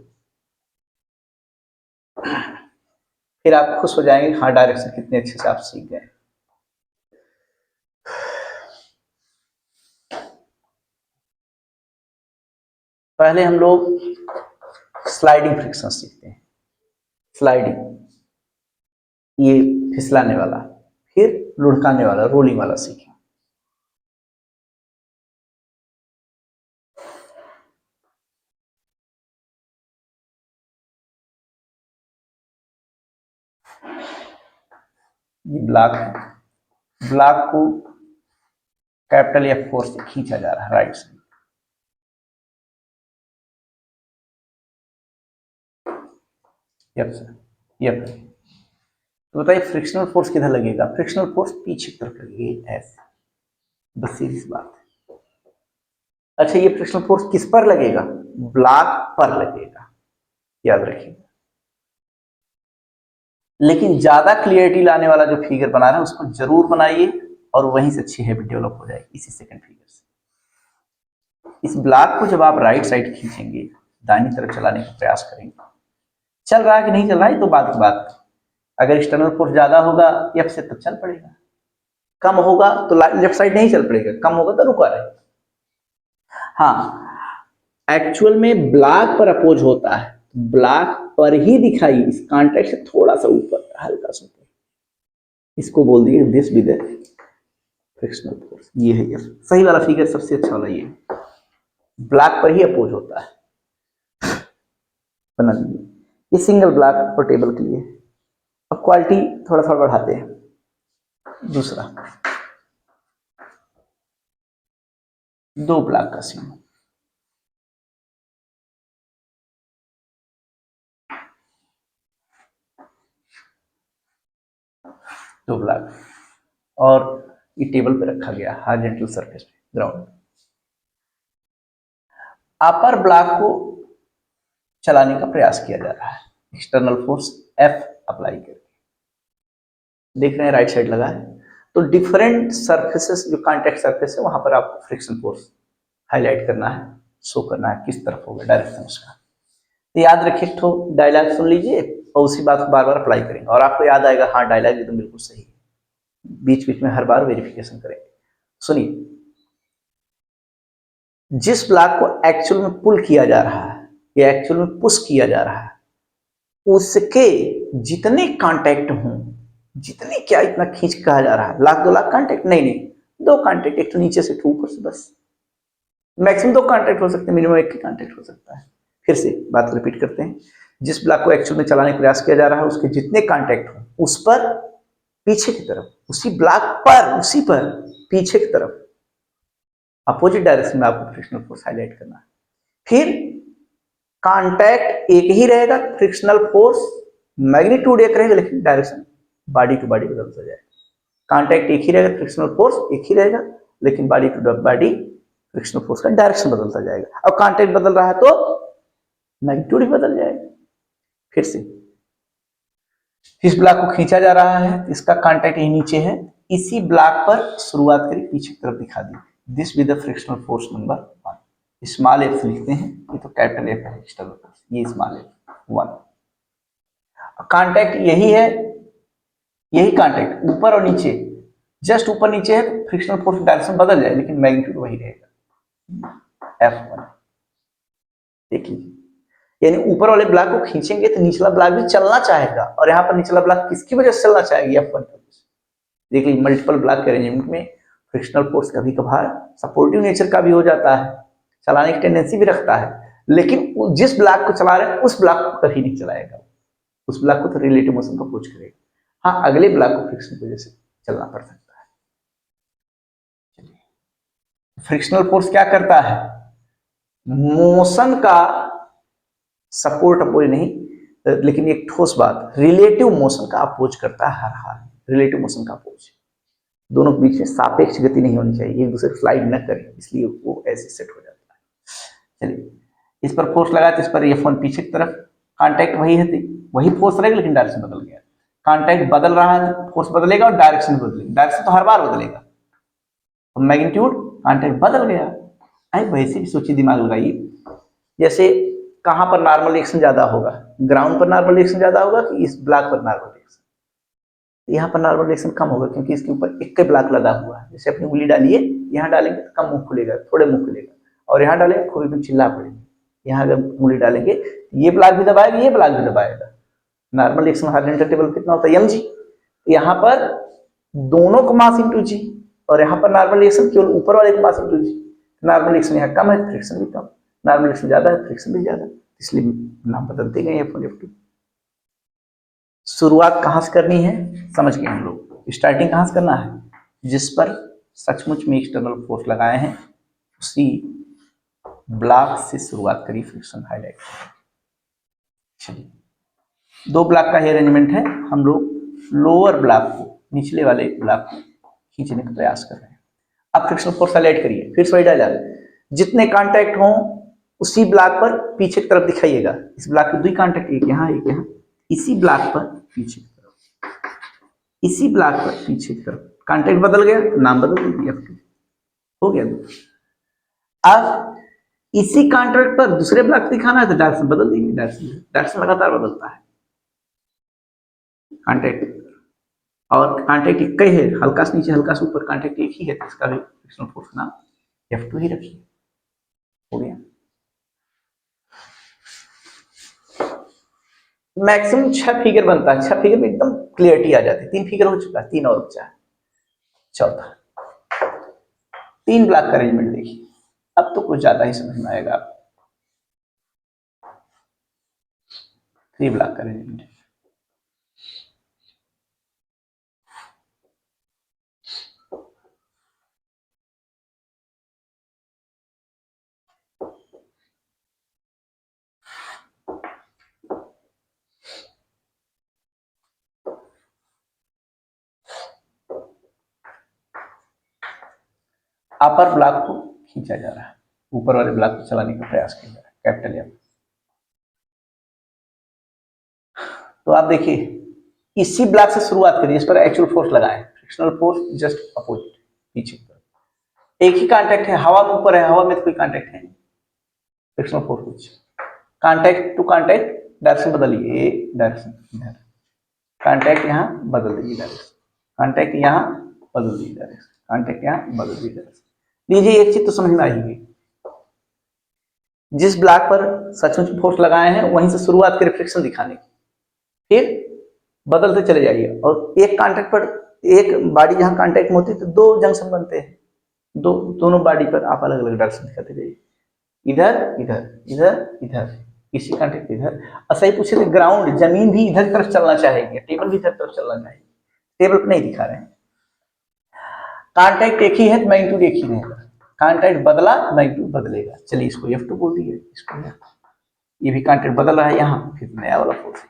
फिर आप खुश हो जाएंगे, हाँ डायरेक्शन कितने अच्छे से आप सीख गए। पहले हम लोग स्लाइडिंग फ्रिक्शन सीखते हैं, स्लाइडिंग, ये फिसलाने वाला, फिर लुढ़काने वाला, रोलिंग वाला सीखें। ये ब्लॉक है, ब्लॉक को कैपिटल एफ फोर्स से खींचा जा रहा है राइट से, यप। तो बताइए फ्रिक्शनल फोर्स किधर लगेगा? फ्रिक्शनल फोर्स पीछे की तरफ लगेगी, ऐसे, बस सीधी सी बात है। अच्छा, ये फ्रिक्शनल फोर्स किस पर लगेगा? ब्लॉक पर लगेगा, याद रखिएगा। लेकिन ज्यादा क्लियरिटी लाने वाला जो फिगर बना रहे हैं उसको जरूर बनाइए, और वहीं से अच्छी हैबिट डेवलप हो जाएगी इसी सेकंड फिगर से। इस ब्लॉक को जब आप राइट साइड खींचेंगे, दाहिनी तरफ चलाने का प्रयास करेंगे, चल रहा है कि नहीं चल रहा है तो बात की बात। अगर एक्सटर्नल फोर्स ज्यादा होगा एफ से तो चल पड़ेगा, कम होगा तो लेफ्ट साइड नहीं चल पड़ेगा, कम होगा तो रुका रहेगा। हाँ, एक्चुअल में ब्लॉक पर अपोज होता है, ब्लॉक पर ही दिखाई, इस कॉन्टेक्ट से थोड़ा सा ऊपर, हल्का सा ऊपर, इसको बोल दिए दिस विद फ्रिक्शनल फोर्स। ये है, ये सही वाला फिगर, सबसे अच्छा वाला ये ब्लॉक पर ही अपोज होता है, बना दीजिए। ये सिंगल ब्लॉक और टेबल के लिए। अब क्वालिटी थोड़ा थोड़ा बढ़ाते हैं। दूसरा 2 ब्लॉक का सीन, दो ब्लॉक, और ये टेबल पे रखा गया हॉरिजॉन्टल सरफेस पे ग्राउंड। अपर ब्लॉक को चलाने का प्रयास किया जा रहा है, एक्सटर्नल फोर्स F अप्लाई करके, देख रहे हैं राइट साइड लगा है। तो डिफरेंट सरफेसेस जो कांटेक्ट सरफेस है वहां पर आपको फ्रिक्शन फोर्स हाईलाइट करना है, शो करना है किस तरफ होगा डायरेक्शन उसका। तो याद रखिए, तो डायलॉग सुन लीजिए और उसी बात को बार बार अप्लाई करेंगे और आपको याद आएगा हाँ डायलॉग एकदम बिल्कुल सही है। बीच बीच में हर बार वेरिफिकेशन करेंगे। सुनिए, जिस ब्लॉक को एक्चुअल में पुल किया जा रहा है या एक्चुअल में पुश किया जा रहा है, उसके जितने कांटेक्ट हों, जितने क्या इतना खींच कहा जा रहा है, लाख 2 लाख कांटेक्ट नहीं, 2 कांटेक्ट, एक तो नीचे से एक ऊपर से, बस मैक्सिमम 2 कांटेक्ट हो सकते हैं, मिनिमम 1 ही कांटेक्ट हो सकता है। फिर से बात रिपीट करते हैं, जिस ब्लॉक को एक्चुअल में चलाने का प्रयास किया जा रहा है उसके जितने कांटेक्ट हो उस पर पीछे की तरफ, उसी ब्लॉक पर, उसी पर पीछे की तरफ अपोजिट डायरेक्शन में आपको फ्रिक्शनल फोर्स हाईलाइट करना है। फिर कांटेक्ट एक ही रहेगा, फ्रिक्शनल फोर्स मैग्नीट्यूड एक रहेगा, लेकिन डायरेक्शन बॉडी टू बॉडी बदलता जाएगा। कांटेक्ट एक ही रहेगा, फ्रिक्शनल फोर्स एक ही रहेगा, लेकिन body to body frictional force का डायरेक्शन बदलता जाएगा। अब कांटेक्ट बदल रहा है तो मैग्नीट्यूड भी बदल जाएगा। फिर से इस ब्लॉक को खींचा जा रहा है, इसका कांटेक्ट यही नीचे है, इसी ब्लॉक पर शुरुआत करी, पीछे की तरफ दिखा दी, this with the frictional force number 1, small F लिखते हैं, ये तो कैपिटल एफ है एक्सटर्नल फोर्स, ये स्मॉल एफ 1। कांटेक्ट यही है, यही कांटेक्ट ऊपर और नीचे, जस्ट ऊपर नीचे है तो फ्रिक्शनल फोर्स डायरेक्शन बदल जाए लेकिन मैग्नीट्यूड वही रहेगा F1। देखिए, यानी ऊपर वाले ब्लॉक को खींचेंगे तो निचला ब्लॉक भी चलना चाहेगा, और यहाँ पर निचला ब्लॉक किसकी वजह से चलना चाहेगी, F1 की वजह से। देख लीजिए, मल्टीपल ब्लॉक के अरेंजमेंट में फ्रिक्शनल फोर्स कभी कभार सपोर्टिव नेचर का भी हो जाता है, चलाने की टेंडेंसी भी रखता है, लेकिन जिस ब्लॉक को चला रहे हैं उस ब्लॉक को कभी नहीं चलाएगा, उस ब्लॉक को तो रिलेटिव मोशन का अप्रोच करेगा। हाँ, अगले ब्लॉक को फ्रिक्शन की वजह से चलना पड़ सकता है। फ्रिक्शनल फोर्स क्या करता है, मोशन का सपोर्ट अपोज नहीं, लेकिन एक ठोस बात, रिलेटिव मोशन का अपोज करता है हर हाल, रिलेटिव मोशन का अपोज। दोनों के बीच में सापेक्ष गति नहीं होनी चाहिए, एक दूसरे को स्लाइड न करें, इसलिए वो ऐसे सेट हो जाता है। चलिए, इस पर फोर्स लगा तो इस पर F1 पीछे की तरफ, कांटेक्ट वही है, वही फोर्स रहेगा लेकिन डायरेक्शन बदल गया। कांटेक्ट बदल रहा है तो फोर्स बदलेगा और डायरेक्शन बदलेगा, डायरेक्शन तो हर बार बदलेगा। तो मैग्नीट्यूड, कांटेक्ट बदल गया। अरे वैसे भी सोचिए, दिमाग लगाइए, जैसे कहां पर नॉर्मल रिएक्शन ज्यादा होगा, ग्राउंड पर नॉर्मल रिएक्शन ज्यादा होगा कि इस ब्लॉक पर नॉर्मल रिएक्शन, यहाँ पर नॉर्मल रिएक्शन कम होगा क्योंकि इसके ऊपर एक ब्लॉक लगा हुआ है। जैसे अपनी उंगली डालिए, यहाँ डालेंगे तो कम मुंह खुलेगा, थोड़े मुंह खुलेगा, और यहाँ डालेंगे खूब एकदम चिल्ला पड़ेगी। यहाँ अगर उंगली डालेंगे ये ब्लॉक भी दबाएगा, ये ब्लॉक भी दबाएगा। नॉर्मल रिएक्शन हॉरिजॉन्टल टेबल कितना होता है, mg, यहाँ पर दोनों को मास इंटू जी, और यहाँ पर नॉर्मल रिएक्शन केवल ऊपर वाले को मास इंटू जी। नॉर्मल रिएक्शन यहाँ कम है, फ्रिक्शन भी कम, नॉर्मल रिएक्शन ज्यादा है, फ्रिक्शन भी ज्यादा, इसलिए नाम बदलते गए F1 F2। शुरुआत कहां से करनी है, समझ गए हम लोग, स्टार्टिंग कहां से करना है, जिस पर सचमुच में एक्सटर्नल फोर्स लगाए हैं उसी ब्लॉक से शुरुआत करी फ्रिक्शन हाईलाइट। चलिए, 2 ब्लॉक का ही अरेंजमेंट है, हम लोग लोअर ब्लॉक को, निचले वाले ब्लॉक को खींचने का प्रयास कर रहे हैं। अब फ्रिक्शनल फोर्स हाईलाइट करिए, फिर से वही डायलॉग, जितने कांटेक्ट हों उसी ब्लॉक पर पीछे की तरफ दिखाइएगा। इस ब्लॉक के 2 कांटेक्ट, एक यहाँ एक यहाँ, इसी ब्लॉक पर पीछे की तरफ, इसी ब्लॉक पर पीछे की तरफ। कांटेक्ट बदल गया तो नाम बदल दिया, हो गया। अब इसी कांटेक्ट पर दूसरे ब्लॉक दिखाना है तो डायरेक्शन बदल देंगे, डायरेक्शन लगातार बदलता है कांटेक्ट, और कांटेक्ट एक ही है, हल्का से नीचे हल्का से ऊपर, कांटेक्ट एक ही है, तो इसका भी फ्रिक्शनल फोर्स का नाम F2 ही रखिए। हो गया। मैक्सिमम 6 फिगर बनता है, 6 फिगर में एकदम क्लियरिटी आ जाती है। 3 फिगर हो चुका है, 3 और बचा है, चौथा 3 ब्लॉक का अरेंजमेंट देखिए, अब तो कुछ ज्यादा ही समझ में आएगा आपको। 3 ब्लॉक का अरेंजमेंट, अपर ब्लॉक को खींचा जा रहा है, ऊपर वाले ब्लॉक को चलाने का प्रयास किया जा रहा है, कैपिटल एफ। तो आप देखिए इसी ब्लॉक से शुरुआत करिए, इस पर एक्चुअल फोर्स लगाएं, फ्रिक्शनल फोर्स जस्ट अपोजिट, पीछे की तरफ। एक ही कांटेक्ट है, हवा में ऊपर है, हवा में तो कोई कांटेक्ट है नहीं, फ्रिक्शनल फोर्स कुछ कांटेक्ट टू कांटेक्ट डायरेक्शन बदलिए, ए डायरेक्शन इधर, कांटेक्ट यहाँ बदल दीजिए डायरेक्शन, कांटेक्ट यहाँ बदल दीजिए डायरेक्शन, कांटेक्ट यहाँ बदल दीजिए डायरेक्शन। लीजिए एक चीज तो समझ में आई गई, जिस ब्लॉक पर सचमुच फोर्स लगाए हैं वहीं से शुरुआत करें फ्रिक्शन दिखाने की, फिर बदलते चले जाइए, और एक कांटेक्ट पर एक बॉडी जहां कांटेक्ट में होती है तो दो जंक्शन बनते हैं, दोनों बॉडी पर आप अलग अलग डायरेक्शन दिखाते जाइए, इधर इधर इधर इधर, इसी कांटेक्ट इधर। ऐसा ही पूछे तो ग्राउंड जमीन भी इधर की तरफ चलना चाहेगी, टेबल भी इधर तरफ चलना चाहेगी, टेबल पर नहीं दिखा रहे हैं। कांटेक्ट एक ही है तो मैग्नीट्यूड एक ही रहेगा, कांटेक्ट बदला मैग्नीट्यूड बदलेगा। चलिए इसको F2 बोल दिए, इसको ये भी कांटेक्ट बदल रहा है यहाँ, फिर नया वाला फोर्स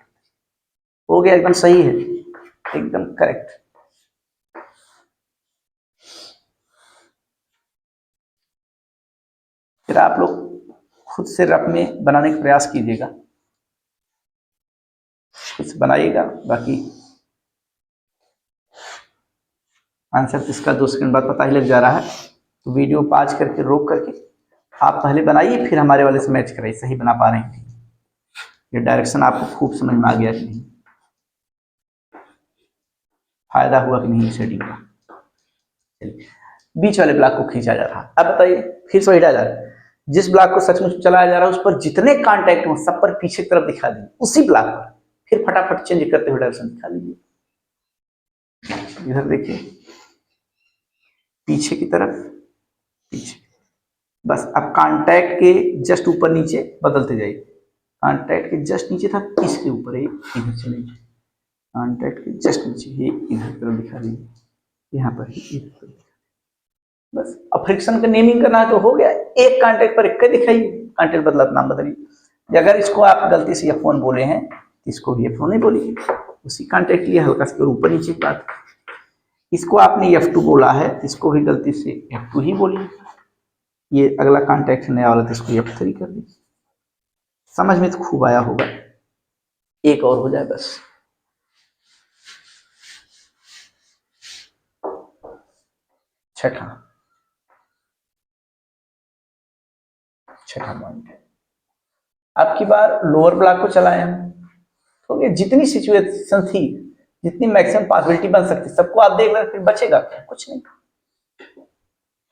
हो गया, एकदम सही है, एकदम करेक्ट। फिर आप लोग खुद से रफ में बनाने का प्रयास कीजिएगा, खुद से बनाइएगा, बाकी आंसर इसका 2 सेकंड बाद पता ही लग जा रहा है, तो वीडियो पॉज करके रोक करके आप पहले बनाइए, फिर हमारे वाले से मैच कराइए, सही बना पा रहे हैं, ये डायरेक्शन आपको खूब समझ में आ गया कि नहीं, फायदा हुआ कि नहीं शेडिंग का। बीच वाले ब्लॉक को खींचा जा रहा है, अब बताइए फिर से वही डायलॉग, जिस ब्लॉक को सचमुच चलाया जा रहा है उस पर जितने कांटेक्ट हो सब पर पीछे की तरफ दिखा दीजिए, उसी ब्लॉक पर फिर फटाफट चेंज करते हुए डायरेक्शन दिखा दीजिए। इधर देखिए, पीछे की तरफ, पीछे, बस अब कांटेक्ट के जस्ट ऊपर नीचे बदलते जाइए, कांटेक्ट के जस्ट नीचे था, इसके ऊपर है, इधर चले, कांटेक्ट के जस्ट नीचे ये इधर तरफ दिखा दीजिए, यहाँ पर ही इधर तरफ, बस। अब फ्रिक्शन का नेमिंग करना है तो हो गया, एक कांटेक्ट पर एक दिखाइए, कांटेक्ट बदला तो नाम बदलिए। अगर इसको आप गलती से F1 बोले हैं, इसको भी F1 नहीं बोलिए, उसी कांटेक्ट के लिए हल्का सा ऊपर नीचे की बात। इसको आपने F2 बोला है, इसको भी गलती से F2 ही बोलिए, ये अगला कांटेक्ट नया वाला तो इसको F3 कर दीजिए। समझ में तो खूब आया होगा, एक और हो जाए बस। छठा पॉइंट है, अब की बार लोअर ब्लॉक को चलाए हम, तो ये जितनी सिचुएशन थी, जितनी मैक्सिमम पॉसिबिलिटी बन सकती, सबको आप देख रहे, फिर बचेगा क्या, कुछ नहीं,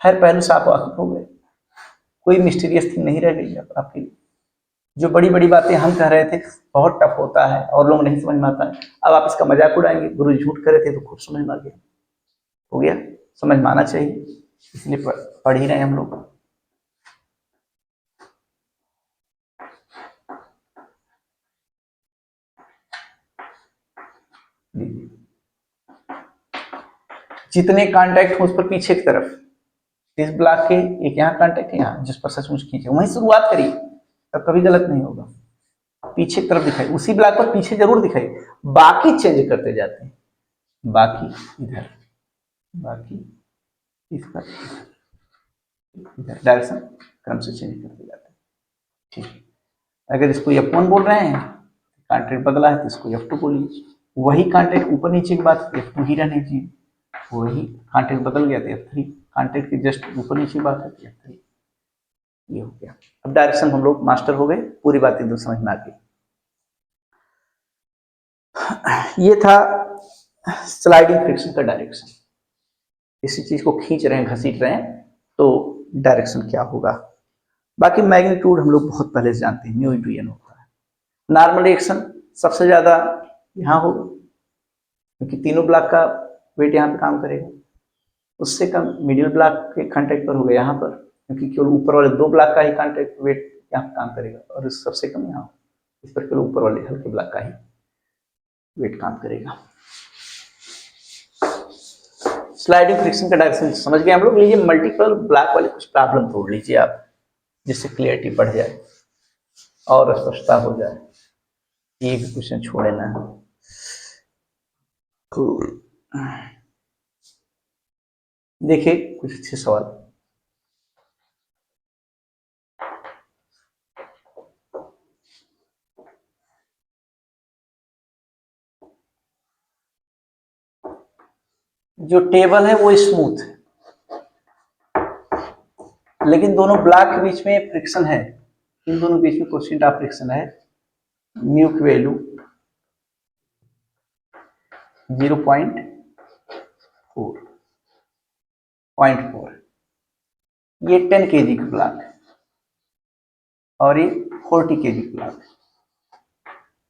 हर पहलू से आप वाकिफ हो गए, कोई मिस्टीरियस थिंग नहीं रह गई आपके लिए। जो बड़ी बड़ी बातें हम कह रहे थे बहुत टफ होता है और लोग नहीं समझ में आता है, अब आप इसका मजाक उड़ाएंगे, गुरु झूठ कर रहे थे तो खूब समझ में आ गया, हो गया, समझ में आना चाहिए, इसलिए पढ़ ही रहे हम लोग। जितने कांटेक्ट हो उस पर पीछे की तरफ, इस ब्लॉक के एक यहाँ कांटेक्ट है, यहाँ जिस पर सचमुच खींचे वहीं शुरुआत करिए, तब कभी गलत नहीं होगा, पीछे की तरफ दिखाई, उसी ब्लॉक पर पीछे जरूर दिखाई, बाकी चेंज करते जाते हैं, बाकी इधर, बाकी इस पर इधर, डायरेक्शन क्रम से चेंज करते जाते हैं, ठीक। अगर इसको F1 बोल रहे हैं, कांटेक्ट बदला है तो इसको F2 बोलिए, वही कांटेक्ट ऊपर नीचे की बात F2 ही रहने चाहिए, वही कांटेक्ट बदल गया तो F3, कांटेक्ट की जस्ट ऊपर नीचे बात है तो F3, ये हो गया। अब डायरेक्शन हम लोग मास्टर हो गए, पूरी बात एकदम समझ में आ गई। ये था स्लाइडिंग फ्रिक्शन का डायरेक्शन, किसी चीज को खींच रहे हैं, घसीट रहे हैं, तो डायरेक्शन क्या होगा। बाकी मैग्नीट्यूड हम लोग बहुत पहले से जानते हैं, म्यू इंटू एन होता है। नॉर्मल एक्शन सबसे ज्यादा यहाँ होगा, क्योंकि तीनों ब्लॉक का वेट यहाँ पे काम करेगा, उससे कम मिडिल ब्लॉक के कांटेक्ट पर होगा यहाँ पर, क्योंकि केवल ऊपर वाले 2 ब्लॉक का ही कांटेक्ट वेट यहाँ काम करेगा, और सबसे कम यहाँ, इस पर केवल ऊपर वाले हल्के ब्लॉक का ही वेट काम करेगा। स्लाइडिंग फ्रिक्शन का डायरेक्शन समझ गए हम लोग। लीजिए मल्टीपल ब्लॉक वाले कुछ प्रॉब्लम तोड़ लीजिए आप, जिससे क्लियरिटी बढ़ जाए और स्पष्टता हो जाए, ये भी क्वेश्चन छोड़े ना। देखिए कुछ अच्छे सवाल, जो टेबल है वो स्मूथ है, लेकिन दोनों ब्लॉक के बीच में फ्रिक्शन है, इन दोनों के बीच में कोएफिशिएंट ऑफ फ्रिक्शन है, म्यू की वैल्यू 0.4, ये 10 kg का ब्लॉक है और ये 40 kg का ब्लॉक है।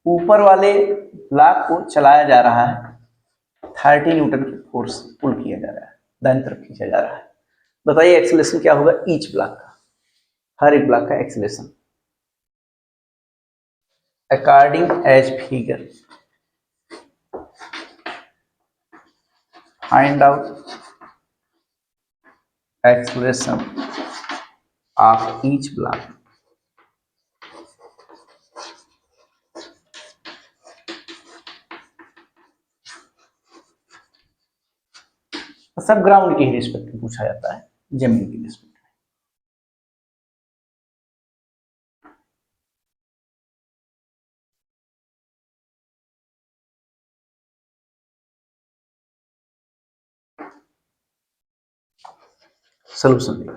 ऊपर वाले ब्लॉक को चलाया जा रहा है 30 न्यूटन की फोर्स पुल किया जा रहा है, दाहिनी तरफ खींचा जा रहा है। बताइए एक्सेलरेशन क्या होगा ईच ब्लॉक का, हर एक ब्लॉक का acceleration according as figure find out acceleration of each block. सब ग्राउंड के ही रिस्पेक्ट में पूछा जाता है, जमीन की रिस्पेक्ट में। सोल्यूशन देखिए,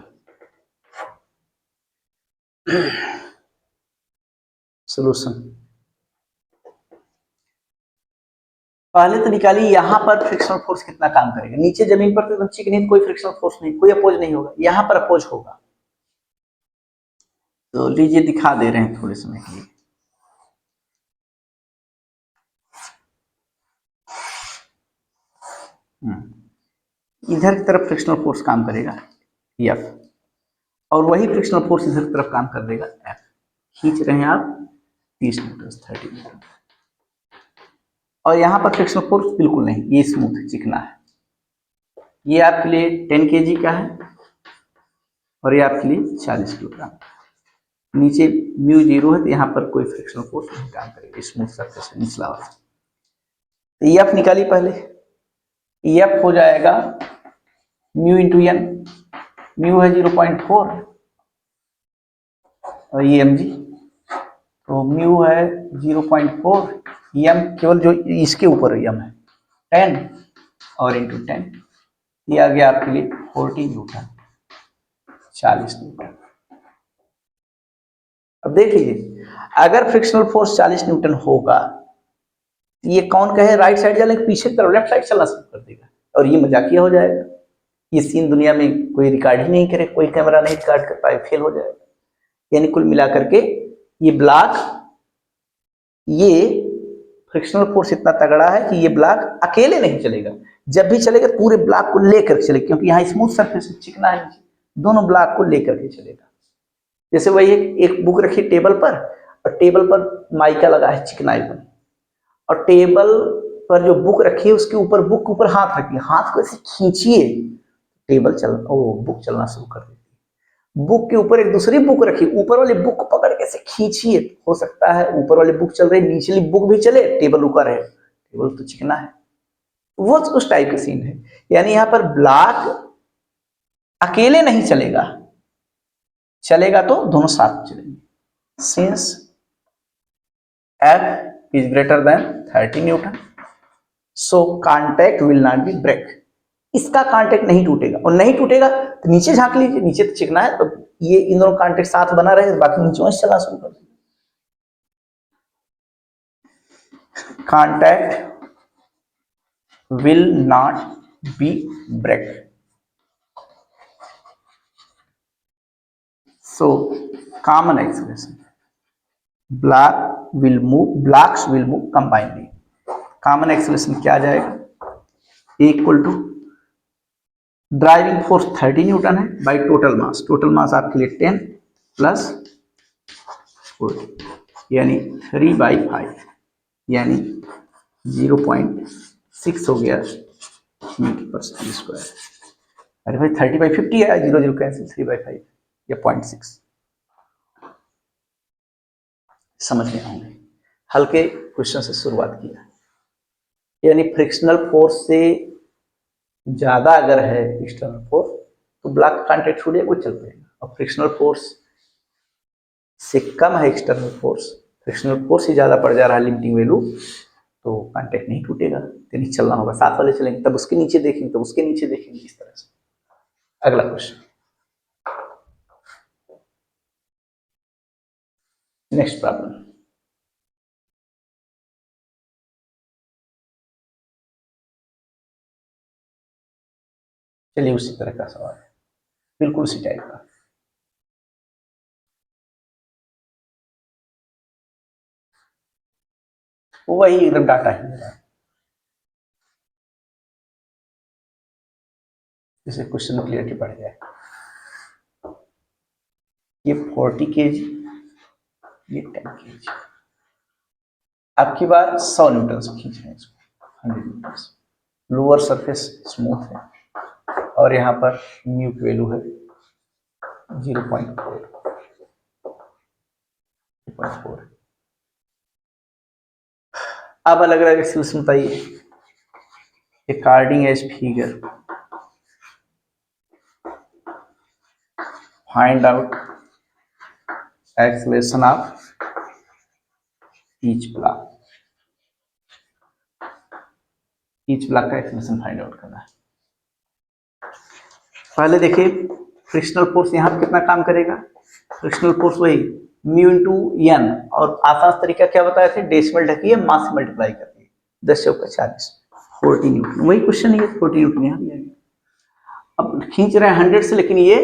सोल्यूशन पहले तो निकालिए यहां पर फ्रिक्शनल फोर्स कितना काम करेगा। नीचे जमीन पर तो एकदम चिकनी, कोई फ्रिक्शनल फोर्स नहीं, कोई अपोज नहीं होगा, यहां पर अपोज होगा। तो लीजिए दिखा दे रहे हैं थोड़े समय के लिए। इधर की तरफ फ्रिक्शनल फोर्स काम करेगा F, और वही फ्रिक्शनल फोर्स इधर की तरफ काम कर देगा F। खींच रहे हैं आप 30 न्यूटन 30 न्यूटन, और यहां पर फ्रिक्शनल फोर्स बिल्कुल नहीं, ये स्मूथ चिकना है। ये आपके लिए 10 kg का है और ये आपके लिए 40 किलोग्राम। नीचे म्यू 0 है तो यहाँ पर कोई फ्रिक्शनल फोर्स नहीं काम करेगा, स्मूथ सरफेस है निचला वाला। तो EF निकालिए पहले, EF हो जाएगा म्यू इंटू एन, म्यू है 0.4 और ये mg, तो म्यू है 0.4, एम केवल जो इसके ऊपर एम है 10 और इंटू 10, ये आ गया आपके लिए 40 न्यूटन 40 न्यूटन। अब देख लीजिए, अगर फ्रिक्शनल फोर्स 40 न्यूटन होगा, ये कौन कहे राइट साइड चले, पीछे की तरफ लेफ्ट साइड चलना शुरू कर देगा और ये मजाकिया हो जाएगा। ये सीन दुनिया में कोई रिकॉर्ड ही नहीं करे, कोई कैमरा नहीं रिकॉर्ड कर पाए, फेल हो जाएगा। यानी कुल मिलाकर के ये ब्लॉक, ये फ्रिक्शनल फोर्स इतना तगड़ा है कि ये ब्लॉक अकेले नहीं चलेगा, जब भी चलेगा पूरे ब्लॉक को लेकर चलेगा, क्योंकि यहाँ स्मूथ सरफेस चिकना है, दोनों ब्लॉक को लेकर के चलेगा। जैसे वही एक बुक रखी टेबल पर और टेबल पर माइका लगा है चिकनाई पर, और टेबल पर जो बुक रखी है उसके ऊपर, बुक के ऊपर हाथ रखिए, हाथ को ऐसे खींचिए, टेबल चलना, वो बुक चलना शुरू कर देती है। बुक के ऊपर एक दूसरी बुक रखिए, ऊपर वाली बुक को पकड़ के ऐसे खींचिए, हो सकता है ऊपर वाली बुक चल रही, निचली बुक भी चले, टेबल रुका रहे, टेबल तो चिकना है। वो उस टाइप का सीन है। यानी यहाँ पर ब्लॉक अकेले नहीं चलेगा, चलेगा तो दोनों साथ चलेंगे। Since F is greater than 30 newton, so contact will not be break, इसका कांटेक्ट नहीं टूटेगा, और नहीं टूटेगा तो नीचे झांक लीजिए, नीचे तो चिकना है, तो ये इन दोनों कांटेक्ट साथ बना रहे, बाकी नीचे वहीं चलना शुरू कर देगा। Contact will not be break, so common expression blocks will move combinedly। Common acceleration क्या आ जाएगा, equal to driving force 30 newton है बाई टोटल मास आपके लिए 10 प्लस 40, यानी 3/5, यानी 0.6 हो गया मीटर पर सेकंड स्क्वायर। अरे भाई 30/50 है, 0 कैंसिल, 3/5 या 0.6। समझ में होंगे, हल्के क्वेश्चन से शुरुआत किया, यानी फ्रिक्शनल फोर्स से ज्यादा अगर है एक्सटर्नल फोर्स तो ब्लॉक का कांटेक्ट छूटे वो चल पड़ेगा, और फ्रिक्शनल फोर्स से कम है एक्सटर्नल फोर्स, फ्रिक्शनल फोर्स ही ज्यादा पड़ जा रहा है लिमिटिंग वैल्यू, तो कांटेक्ट नहीं टूटेगा, तो नहीं चलना होगा, साथ वाले चलेंगे तब उसके नीचे देखेंगे, तब उसके नीचे देखेंगे, इस तरह से। अगला क्वेश्चन, नेक्स्ट प्रॉब्लम। चलिए उसी तरह का सवाल है, बिल्कुल उसी टाइप का। वही एकदम डाटा ही है, जिससे क्वेश्चन क्लियरिटी बढ़ जाए। ये 40 kg, ये 10 kg। आपकी बार 100 न्यूटन से खींच रहे हैं इसको, 100 न्यूटन से। लोअर सरफेस स्मूथ है और यहाँ पर म्यू की वैल्यू है 0.4। अब अलग अलग एक्सप्रेशन बताइए। According as figure find out acceleration of each block. Each block का एक्सेलरेशन फाइंड आउट करना है। पहले देखिए फ्रिक्शनल फोर्स यहाँ पे कितना काम करेगा। फ्रिक्शनल फोर्स वही म्यू इंटू एन, और आसान तरीका क्या बताया थे, डेसिमल ढकी है, मास से मल्टीप्लाई करती है, 10 चौका 40, 40 न्यूटन। वही क्वेश्चन है, 40 न्यूटन यहाँ भी आएगा। अब खींच रहे हैं 100 से, लेकिन ये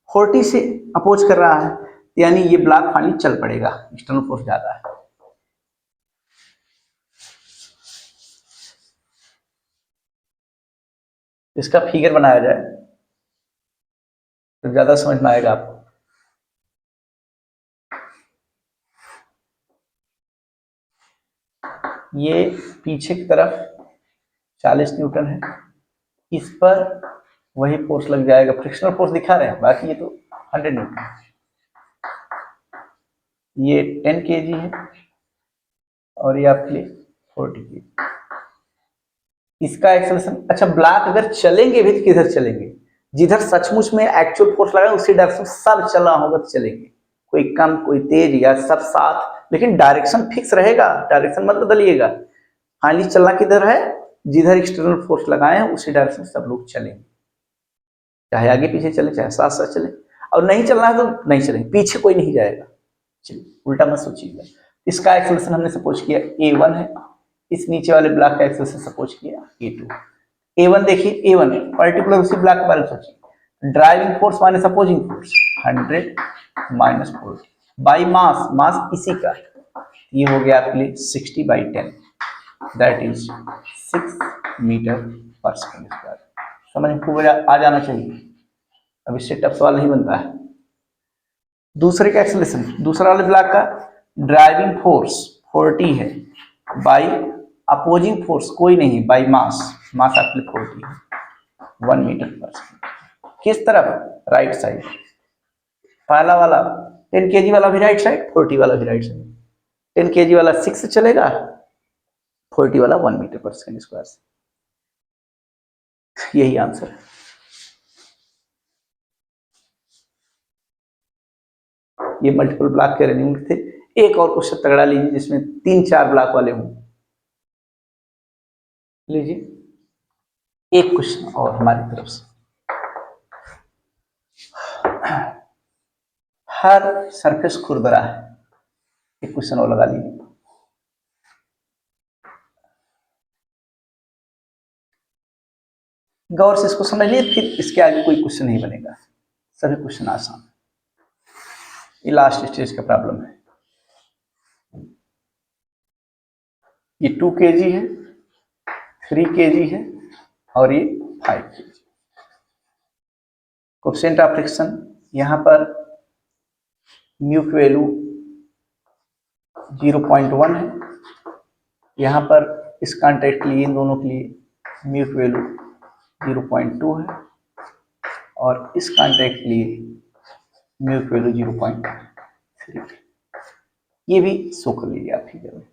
40 से अपोज कर रहा है, यानी ये ब्लॉक फाइनली चल पड़ेगा, एक्सटर्नल फोर्स ज्यादा है। इसका फिगर बनाया जाए तो ज्यादा समझ में आएगा आपको। ये पीछे की तरफ 40 न्यूटन है, इस पर वही फोर्स लग जाएगा, फ्रिक्शनल फोर्स दिखा रहे हैं, बाकी ये तो 100 न्यूटन है। ये 10 kg है और ये आपके लिए 40 kg। इसका एक्सेलरेशन, अच्छा ब्लॉक अगर चलेंगे भी तो किधर चलेंगे, जिधर सचमुच में एक्चुअल फोर्स लगा उसी डायरेक्शन सब चलना होगा तो चलेंगे, कोई कम कोई तेज या सब साथ, लेकिन डायरेक्शन फिक्स रहेगा, डायरेक्शन मत बदलिएगा। फाइनली चलना किधर है, जिधर एक्सटर्नल फोर्स लगाए हैं उसी डायरेक्शन सब लोग चलेंगे, चाहे आगे पीछे चले चाहे साथ साथ चले। और नहीं चलना है तो नहीं चलेंगे, पीछे कोई नहीं जाएगा। चलिए उल्टा मत सोचिएगा। इसका एक्सेलरेशन हमने सपोज किया A1 है, इस नीचे वाले ब्लॉक का एक्सेलरेशन सपोज किया A2। A1 देखिए, A1 पर्टिकुलर उसी ब्लॉक के बारे में सोचिए। Driving force minus opposing force 100 minus 40 by mass, mass इसी का, ये हो गया आपके लिए 60/10, that is 6 meter per second square. समझ में आ जाना चाहिए, अब इससे टफ सवाल नहीं बनता है। दूसरे का एक्सेलरेशन, दूसरा वाले ब्लॉक का ड्राइविंग फोर्स 40 है, बाई अपोजिंग फोर्स कोई नहीं, बाई मास, मास आपके 40 है, 1 मीटर पर सेकेंड। किस तरफ, राइट साइड। पहला वाला 10 kg वाला भी राइट साइड, 40 वाला भी राइट साइड। 10 kg वाला 6 से चलेगा, 40 वाला 1 मीटर पर सेकेंड स्क्वायर से। यही आंसर है। ये मल्टीपल ब्लॉक के अरेंजमेंट थे। एक और क्वेश्चन तगड़ा लीजिए जिसमें 3-4 ब्लॉक वाले हों। लीजिए एक क्वेश्चन और हमारी तरफ से। हर सरफेस खुरदरा है, एक क्वेश्चन और लगा लीजिए। गौर से इसको समझ लिए, फिर इसके आगे कोई क्वेश्चन नहीं बनेगा, सभी क्वेश्चन आसान। ये लास्ट स्टेज का प्रॉब्लम है। ये 2 kg है, 3 kg है और ये 5 kg। कोएफिशिएंट ऑफ फ्रिक्शन यहाँ पर म्यू की वैल्यू 0.1 है, यहाँ पर इस कॉन्ट्रैक्ट के लिए, इन दोनों के लिए म्यू की वैल्यू 0.2 है और इस कॉन्ट्रैक्ट के लिए म्यू की वैल्यू 0.3। ये भी शो कर लीजिए आप फिगर में।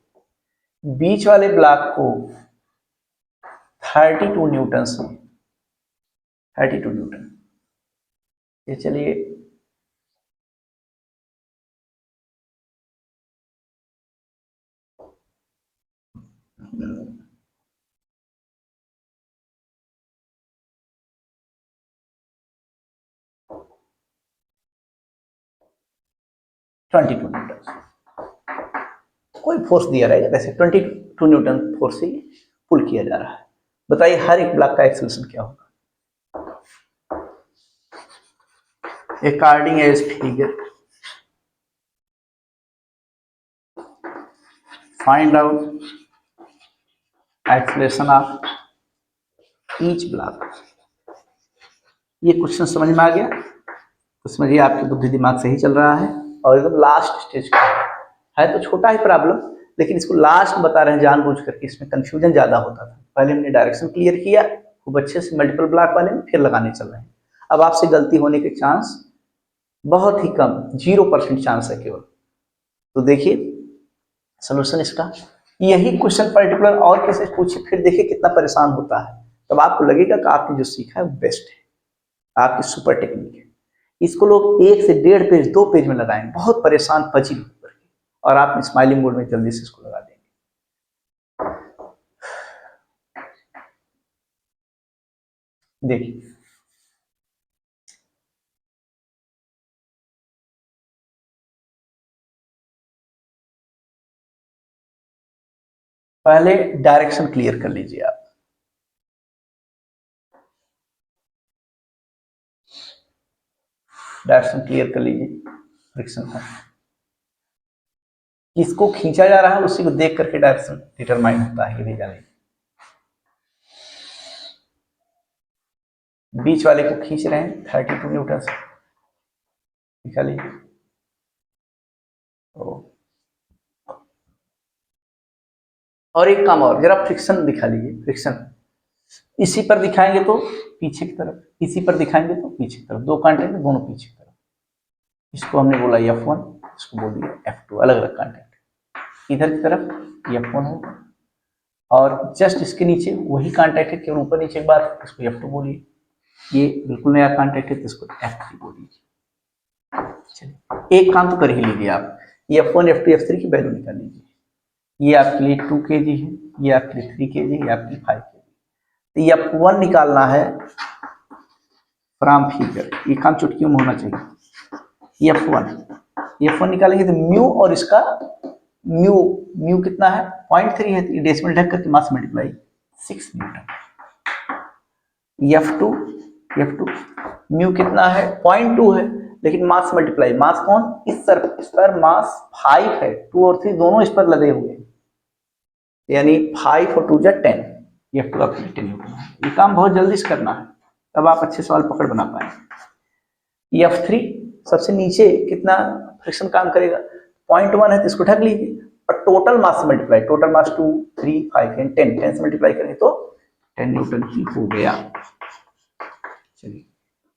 बीच वाले ब्लॉक को 32 न्यूटन से, 32 न्यूटन, ये चलिए 22 न्यूटन। कोई फोर्स दिया रहेगा, जैसे 22 न्यूटन फोर्स से पुल किया जा रहा है। बताइए हर एक ब्लॉक का एक्सेलरेशन क्या होगा? According as figure find out acceleration of each block. ये क्वेश्चन समझ में आ गया? तो समझिए आपकी बुद्धि दिमाग सही चल रहा है और एकदम लास्ट स्टेज का है। तो छोटा ही प्रॉब्लम, लेकिन इसको लास्ट में बता रहे हैं जानबूझ करके, इसमें कंफ्यूजन ज्यादा होता था। पहले हमने डायरेक्शन क्लियर किया खूब अच्छे से मल्टीपल ब्लॉक वाले में, फिर लगाने चल रहे हैं। अब आपसे गलती होने के चांस बहुत ही कम, 0% चांस है केवल। तो देखिए सोल्यूशन इसका, यही क्वेश्चन पर्टिकुलर और कैसे पूछे फिर देखिए कितना परेशान होता है। तब आपको लगेगा कि आपने जो सीखा है वो बेस्ट है, आपकी सुपर टेक्निक है। इसको लोग 1 से 1.5 पेज 2 पेज में लगाएंगे, बहुत परेशान पजिल होकर के, और आप स्माइलिंग मोड में जल्दी से इसको लगा देंगे। देखिए पहले डायरेक्शन क्लियर कर लीजिए आप। डायरेक्शन क्लियर कर लीजिए फ्रिक्शन का, किसको खींचा जा रहा है उसी को देख करके डायरेक्शन डिटरमाइन होता है। ये भी जानिए, बीच वाले को खींच रहे हैं 32 न्यूटन से, दिखा लीजिए। और एक काम और, जरा फ्रिक्शन दिखा लीजिए। फ्रिक्शन इसी पर दिखाएंगे तो पीछे की तरफ, इसी पर दिखाएंगे तो पीछे की तरफ, दो कांटेक्ट दोनों पीछे की तरफ। इसको हमने बोला F1, इसको बोल दिया F2, अलग अलग कांटेक्ट। इधर की तरफ F1 होगा और जस्ट इसके नीचे वही कांटेक्ट है, केवल ऊपर नीचे एक बार, इसको F2 बोलिए। ये बिल्कुल नया कांटेक्ट है तो इसको F3 बोलिए। चलिए एक काम तो कर ही लीजिए आप, F1 F2 F3 की वैल्यू निकाल लीजिए। ये आपके लिए 2 kg है, ये आपके लिए 3 kg, ये आपके लिए 5 kg। तो F1 निकालना है फ्रॉम फिगर, ये काम चुटकियों में होना चाहिए। F1 निकालेंगे तो म्यू, और इसका म्यू कितना है 0.3 है, डेसिमल ढक करके मास मल्टीप्लाई 6 न्यूटन। F2 म्यू कितना है 0.2 है, लेकिन मास मल्टीप्लाई, मास कौन, इस पर मास 5 है, 2 और 3 दोनों इस पर लदे हुए हैं, यानी 5 और 2 जा 10। F2 आपके लिए 10 न्यूटन है। ये काम बहुत जल्दी से करना है, तब आप अच्छे सवाल पकड़ बना पाएंगे। F3 सबसे नीचे कितना फ्रिक्शन काम करेगा 0.1 है, तो इसको ढक लीजिए, और टोटल मास से मल्टीप्लाई, टोटल मास 2 3 5 एंड 10 से मल्टीप्लाई करें तो 10 न्यूटन ही हो गया। चलिए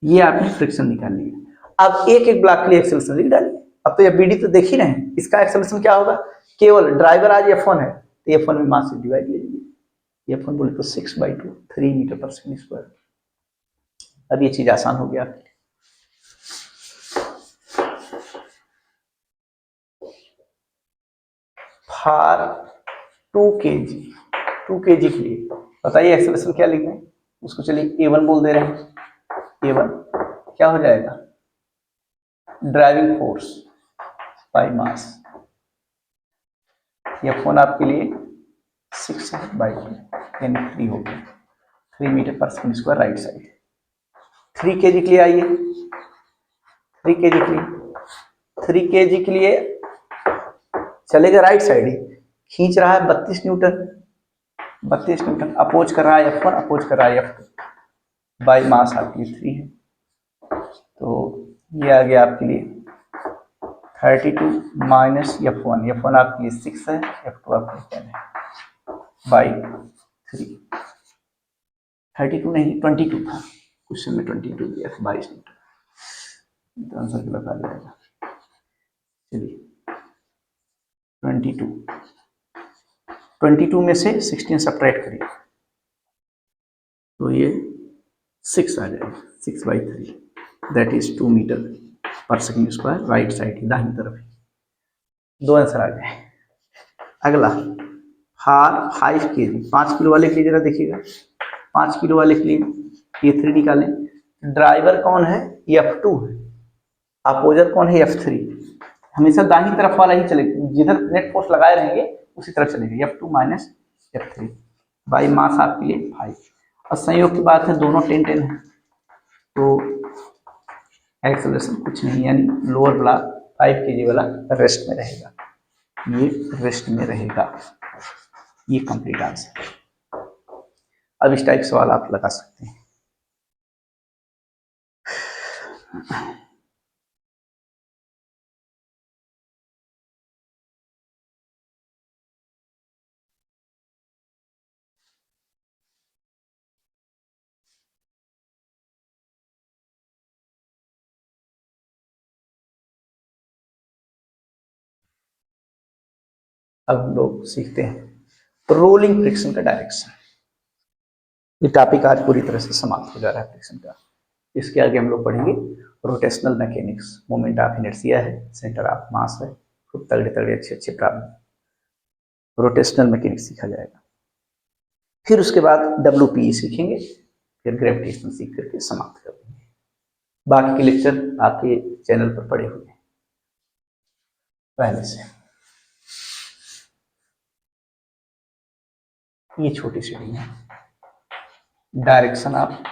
ये आपने फ्रिक्शन निकाल लिया। अब एक एक ब्लॉक के लिए एक्सेलरेशन लिख डालिए। अब तो ये BD तो देख ही रहे हैं, इसका एक्सेलरेशन क्या होगा, केवल ड्राइवर आज F1 है तो F1 में मास से डिवाइड ले लीजिए। F1 बोले तो 6/2, 3 मीटर पर सेकंड स्क्वायर। अब ये चीज आसान हो गया। फॉर 2 kg के लिए बताइए एक्सेलरेशन क्या लिख रहे हैं, उसको चलिए A1 बोल दे रहे हैं। A1 क्या हो जाएगा, driving force by mass. F1 आपके लिए 6/2 यानी 3 हो गया, 3 मीटर पर second square right side. 3 kg के लिए आइए, 3 kg के लिए, 3 kg के लिए चलेगा राइट साइड ही, खींच रहा है 32 न्यूटन, 32 न्यूटन अपोज कर रहा है F1, अपोज कर रहा है F2, बाई मास आपके लिए 3 है। तो ये आ गया आपके लिए 32 माइनस F1 आपके लिए 6 है, F2 आपके लिए 10 है, बाई 3। 32 नहीं 22 था क्वेश्चन में, 22 दिया 22 न्यूटन, तो आंसर गलत आ जाएगा। चलिए 22 में से 16 सब्ट्रैक्ट करिए तो ये 6 आ जाएगा, 6/3 दैट इज 2 मीटर पर सेकंड स्क्वायर राइट साइड, दाहिनी तरफ। 2 आंसर आ गए। अगला फॉर 5 kg, 5 किलो वाले के लिए जरा देखिएगा, 5 किलो वाले के लिए A3 निकालें। ड्राइवर कौन है F2 है, अपोजर कौन है F3, हमेशा दाहिनी तरफ वाला ही चलेगा, जिधर नेट फोर्स लगाए रहेंगे उसी तरफ चलेगा। F2 minus F3 by mass आपके लिए 5। और संयोग की बात है, दोनों 10-10 है, तो एक्सेलरेशन कुछ नहीं, यानी लोअर ब्लॉक 5 kg वाला रेस्ट में रहेगा, ये रेस्ट में रहेगा। ये कंप्लीट आंसर। अब इस टाइप सवाल आप लगा सकते हैं। अब हम लोग सीखते हैं रोलिंग फ्रिक्शन का डायरेक्शन। ये टॉपिक आज पूरी तरह से समाप्त हो जा रहा है फ्रिक्शन का। इसके आगे हम लोग पढ़ेंगे rotational mechanics, moment of inertia है, सेंटर ऑफ मास है, खूब तगड़े तगड़े अच्छे अच्छे प्रॉब्लम रोटेशनल मैकेनिक्स सीखा जाएगा। फिर उसके बाद WPE सीखेंगे, फिर ग्रेविटेशन सीख करके समाप्त कर देंगे। बाकी के लेक्चर आपके चैनल पर पड़े हुए हैं पहले से। ये छोटी सी है डायरेक्शन ऑफ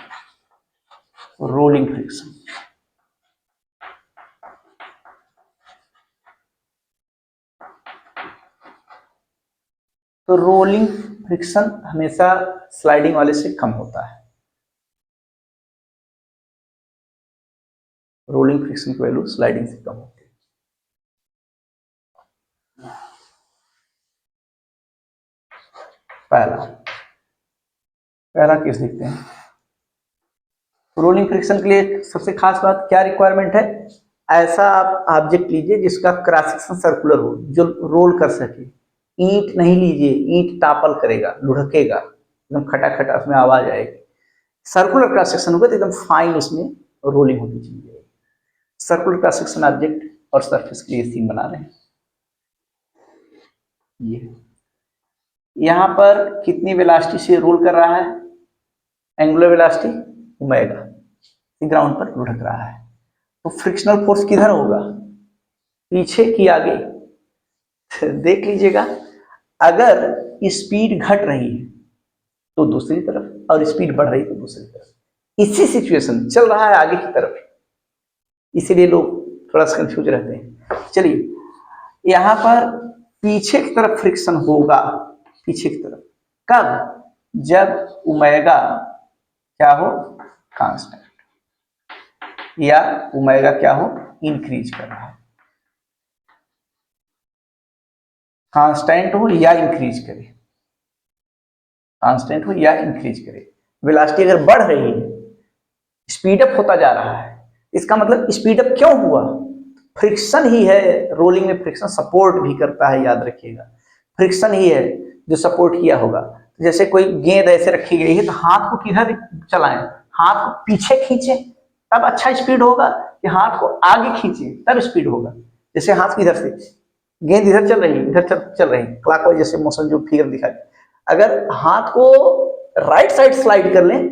रोलिंग फ्रिक्शन। तो रोलिंग फ्रिक्शन हमेशा स्लाइडिंग वाले से कम होता है। रोलिंग फ्रिक्शन की वैल्यू स्लाइडिंग से कम होती है। पहला केस देखते हैं। रोलिंग फ्रिक्शन के लिए सबसे खास बात क्या रिक्वायरमेंट है? ऐसा आप ऑब्जेक्ट लीजिए जिसका क्रॉस सेक्शन सर्कुलर हो, जो रोल कर सके। ईंट नहीं लीजिए, ईंट टापल करेगा, लुढ़केगा, एकदम खटाखटा उसमें आवाज आएगी। सर्कुलर क्रॉस सेक्शन होगा तो एकदम फाइन उसमें रोलिंग होनी चाहिए। सर्कुलर क्रॉस सेक्शन ऑब्जेक्ट और सरफेस के लिए सीन बना रहे हैं। ये यहाँ पर कितनी वेलोसिटी से रोल कर रहा है? एंगुलर वेलोसिटी ओमेगा, ग्राउंड पर लुढ़क रहा है। तो फ्रिक्शनल फोर्स किधर होगा? पीछे की आगे? देख लीजिएगा, अगर स्पीड घट रही है तो दूसरी तरफ, और स्पीड बढ़ रही है तो दूसरी तरफ। इसी सिचुएशन चल रहा है आगे की तरफ, इसीलिए लोग थोड़ा सा कंफ्यूज रहते हैं। चलिए, यहां पर पीछे की तरफ फ्रिक्शन होगा, पीछे की तरफ कब? जब ओमेगा क्या हो? कांस्टेंट, या ओमेगा क्या हो? इंक्रीज कर रहा है। कांस्टेंट हो या इंक्रीज करे, कांस्टेंट हो या इंक्रीज करे। वेलोसिटी अगर बढ़ रही है, स्पीड अप होता जा रहा है, इसका मतलब स्पीड अप क्यों हुआ? फ्रिक्शन ही है। रोलिंग में फ्रिक्शन सपोर्ट भी करता है, याद रखिएगा। फ्रिक्शन ही है जो सपोर्ट किया होगा। जैसे कोई गेंद ऐसे रखी गई है तो हाथ को किधर चलाएं? हाथ को पीछे खींचे तब अच्छा स्पीड होगा, या हाथ को आगे खींचे तब स्पीड होगा? जैसे हाथ की इधर से गेंद इधर चल रही है, इधर चल रही है, क्लॉकवाइज जैसे मोशन जो फिगर दिखा, अगर हाथ को राइट साइड स्लाइड कर लें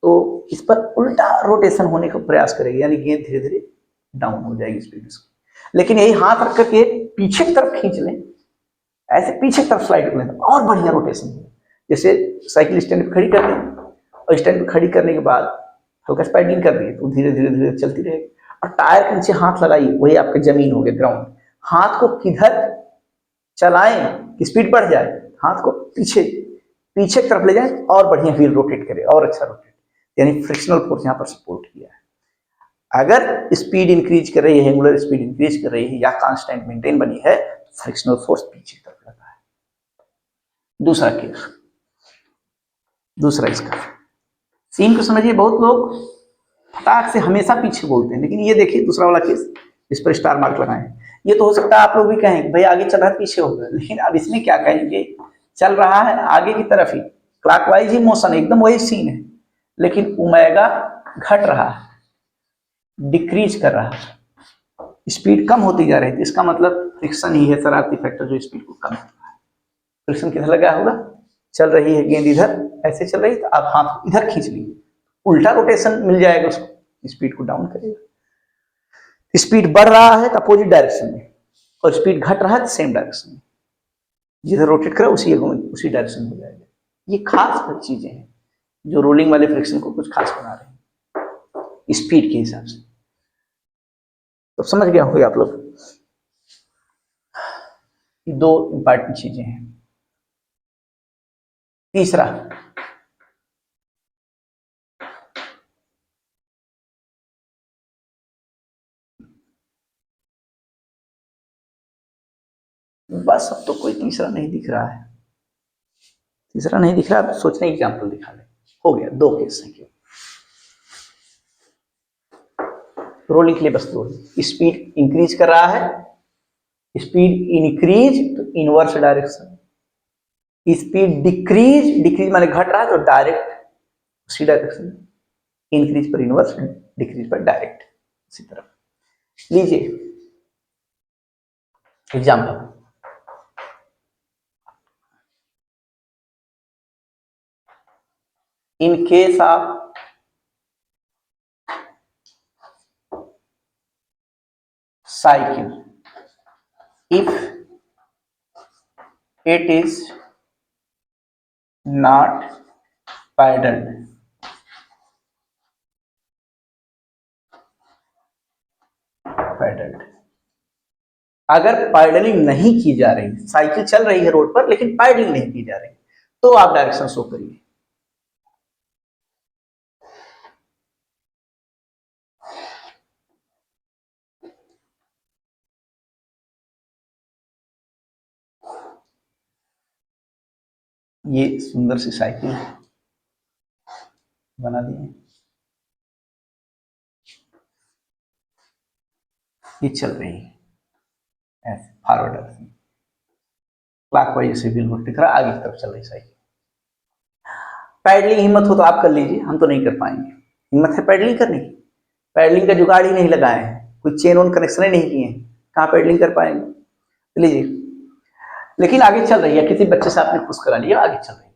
तो इस पर उल्टा रोटेशन होने का प्रयास करेगी, यानी गेंद धीरे धीरे डाउन हो जाएगी स्पीड उसकी। लेकिन यही हाथ रख करके पीछे की तरफ खींच लें, ऐसे पीछे की तरफ स्लाइड कर लें, और बढ़िया रोटेशन हो। जैसे साइकिल स्टैंड पे खड़ी कर दें, और स्टैंड पे खड़ी करने के बाद हल्का स्पाइडिंग कर दी तो धीरे धीरे धीरे चलती रहेगी। और टायर के नीचे हाथ लगाइए, वही आपका जमीन हो गया, ग्राउंड। हाथ को किधर चलाएं कि स्पीड बढ़ जाए? हाथ को पीछे पीछे की तरफ ले जाएं और बढ़िया व्हील रोटेट करे, और अच्छा रोटेट, यानी फ्रिक्शनल फोर्स यहाँ पर सपोर्ट किया है। अगर स्पीड इंक्रीज कर रही है, एंगुलर स्पीड इंक्रीज कर रही है, या कांस्टेंट मेंटेन बनी है, फ्रिक्शनल फोर्स पीछे की तरफ लगा है। दूसरा केस, दूसरा इसका सीन को समझिए। बहुत लोग फटाक से हमेशा पीछे बोलते हैं, लेकिन ये देखिए दूसरा वाला केस, इस पर स्टार मार्क लगाए। ये तो हो सकता है आप लोग भी कहें भाई आगे चल रहा है पीछे होगा, लेकिन अब इसमें क्या कहेंगे? चल रहा है आगे की तरफ ही, क्लॉकवाइज ही मोशन, एकदम वही सीन है, लेकिन ओमेगा घट रहा है, डिक्रीज कर रहा है, स्पीड कम होती जा रही थी। इसका मतलब फ्रिक्शन ही है शरारती फैक्टर जो स्पीड को कम कर रहा है। फ्रिक्शन किधर लगा होगा? चल रही है गेंद इधर, ऐसे चल रही, तो आप हाथ को इधर खींच लीजिए, उल्टा रोटेशन मिल जाएगा उसको, स्पीड को डाउन करेगा। स्पीड बढ़ रहा है अपोजिट डायरेक्शन में, और स्पीड घट रहा है तो सेम डायरेक्शन में, जिधर रोटेट करा उसी डायरेक्शन में हो जाएगा। ये खास चीजें हैं जो रोलिंग वाले फ्रिक्शन को कुछ खास बना रहे हैं स्पीड के हिसाब से। तो समझ गया होंगे आप लोग, ये दो इंपॉर्टेंट चीजें हैं। तीसरा, बस अब तो कोई तीसरा नहीं दिख रहा है, तीसरा नहीं दिख रहा, अब सोचने एग्जाम्पल दिखा ले। हो गया, दो केस हैं केवल रोलिंग के लिए, बस दो। स्पीड इंक्रीज कर रहा है, स्पीड इंक्रीज तो inverse direction, speed decrease, decrease माने घट रहा है तो डायरेक्ट उसी डायरेक्शन, इंक्रीज पर इनवर्स, डिक्रीज पर डायरेक्ट उसी तरफ। लीजिए example, in case of cycle, if it is not pedaled, अगर पैडलिंग नहीं की जा रही, साइकिल चल रही है रोड पर लेकिन पैडलिंग नहीं की जा रही, तो आप डायरेक्शन शो करिए। ये सुंदर सी साइकिल बना दिए, ये चल रही है ऐसे फॉरवर्ड क्लॉकवाइज से बिल्कुल दिख रहा, आगे की तरफ चल रही साइकिल। पैडलिंग हिम्मत हो तो आप कर लीजिए, हम तो नहीं कर पाएंगे। हिम्मत है पैडलिंग करने की, पैडलिंग का जुगाड़ ही नहीं लगाए हैं, कोई चेन ऑन कनेक्शन ही नहीं किए हैं, कहाँ पैडलिंग कर पाएंगे। लीजिए, लेकिन आगे चल रही है, किसी बच्चे से आपने खुश करा लिया, आगे चल रही है।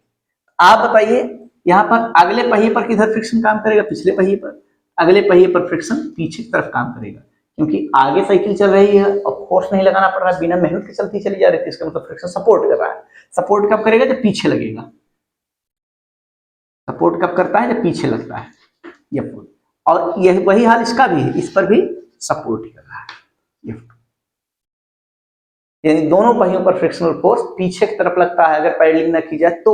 आप बताइए यहाँ पर अगले पहिए पर किधर फ्रिक्शन काम करेगा, पिछले पहिए पर, अगले पहिए पर फ्रिक्शन पीछे की तरफ काम करेगा, क्योंकि आगे साइकिल चल रही है और फोर्स नहीं लगाना पड़ रहा है, बिना मेहनत के चलती चली जा रही थी, इसका मतलब फ्रिक्शन सपोर्ट कर रहा है। सपोर्ट कब करेगा, जब पीछे लगेगा। सपोर्ट कब करता है, जब पीछे लगता है ये, और यह वही हाल इसका भी है, इस पर भी सपोर्ट कर रहा है। यानी दोनों पहियों पर फ्रिक्शनल फोर्स पीछे की तरफ लगता है अगर पैडलिंग ना की जाए तो।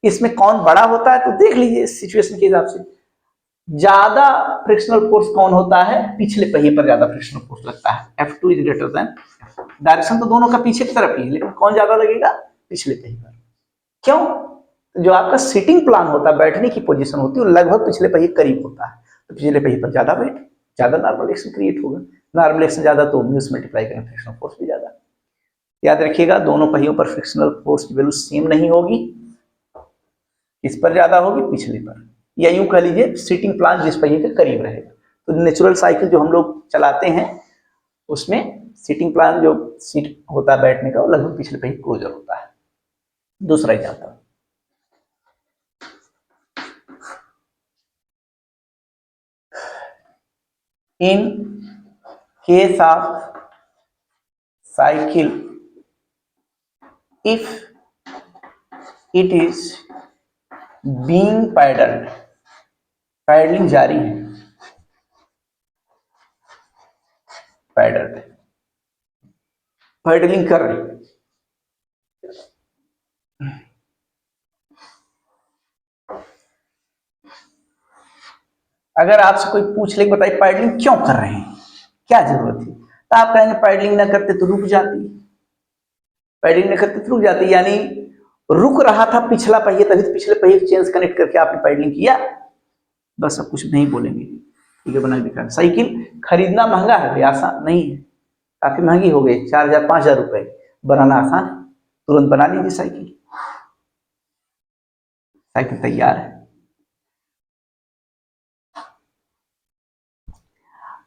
इसमें कौन बड़ा होता है तो देख लीजिए सिचुएशन के हिसाब से, ज्यादा फ्रिक्शनल फोर्स कौन होता है, पिछले पहिए पर ज्यादा फ्रिक्शनल फोर्स लगता है। F2 is greater than, direction तो दोनों का पीछे की तरफ ही है, लेकिन कौन ज्यादा लगेगा, पिछले पहिए पर। क्यों, जो आपका सीटिंग प्लान होता है, बैठने की पोजीशन होती है, लगभग पिछले पहिए करीब होता है, तो पिछले पहिए पर ज्यादा वेट, ज्यादा नॉर्मल एक्शन क्रिएट होगा। नॉर्मल एक्शन ज्यादा तो म्यूस मल्टीप्लाई करें फ्रिक्शनल फोर्स भी ज्यादा। याद रखिएगा, दोनों पहियों पर फ्रिक्शनल फोर्स की वैल्यू सेम नहीं होगी, इस पर ज्यादा होगी, पिछले पर, या यूं कह लीजिए सीटिंग प्लान जिस पहिए के करीब रहेगा। तो नेचुरल साइकिल जो हम लोग चलाते हैं उसमें सीटिंग प्लान जो सीट होता है बैठने का, वो लगभग पिछले पहिए क्लोजर होता है। दूसरा example, in case of cycle, if it is being pedalled, pedalling जारी है, पैडल्ड, पैडलिंग कर रही, अगर आपसे कोई पूछ ले बताइए पैडलिंग क्यों कर रहे हैं, क्या जरूरत है, तो आप कहेंगे पैडलिंग ना करते तो रुक जाती, पैडलिंग ना करते तो रुक जाती, यानी रुक रहा था पिछला पहिए, तभी तो पिछले पहिए चेंज कनेक्ट करके आपने पैडलिंग किया। बस अब कुछ नहीं बोलेंगे, ठीक है, बना दिखा। साइकिल खरीदना महंगा है, आसान नहीं है, काफी महंगी हो गई, 4,000 5,000 रुपए, बनाना आसान है, तुरंत बना लीजिए साइकिल, साइकिल तैयार है।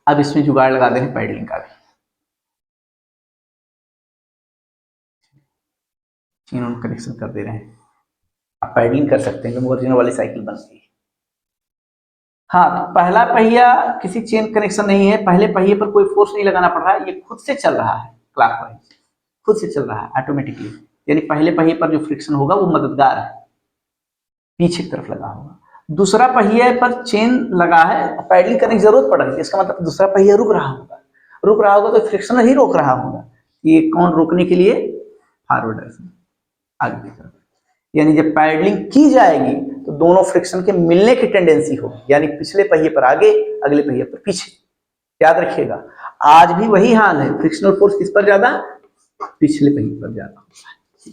अब इसमें जुगाड़ लगा दे रहे हैं पैडलिंग का भी, चेन कनेक्शन कर दे रहे हैं, आप पैडलिंग कर सकते हैं, ओरिजिनल वाली साइकिल बन गई। हाँ, तो पहला पहिया किसी चेन कनेक्शन नहीं है, पहले पहिए पर कोई फोर्स नहीं लगाना पड़ रहा है, ये खुद से चल रहा है, क्लॉकवाइज, खुद से चल रहा है ऑटोमेटिकली, यानी पहले पहिए पर जो फ्रिक्शन होगा वो मददगार है, पीछे की तरफ लगा होगा। दूसरा पहिए पर चेन लगा है, पैडलिंग करने की जरूरत पड़ रही है, इसका मतलब दूसरा पहिया रुक रहा होगा तो फ्रिक्शन ही रोक रहा होगा। ये कौन रोकने के लिए? फॉरवर्ड डायरेक्शन, आगे की तरफ। यानी जब पैडलिंग की जाएगी तो दोनों फ्रिक्शन के मिलने की टेंडेंसी होगी, यानी पिछले पहिए पर आगे, अगले पहिए पर पीछे। याद रखिएगा, आज भी वही हाल है, फ्रिक्शनल फोर्स किस पर ज्यादा? पिछले पहिए पर ज्यादा होता है।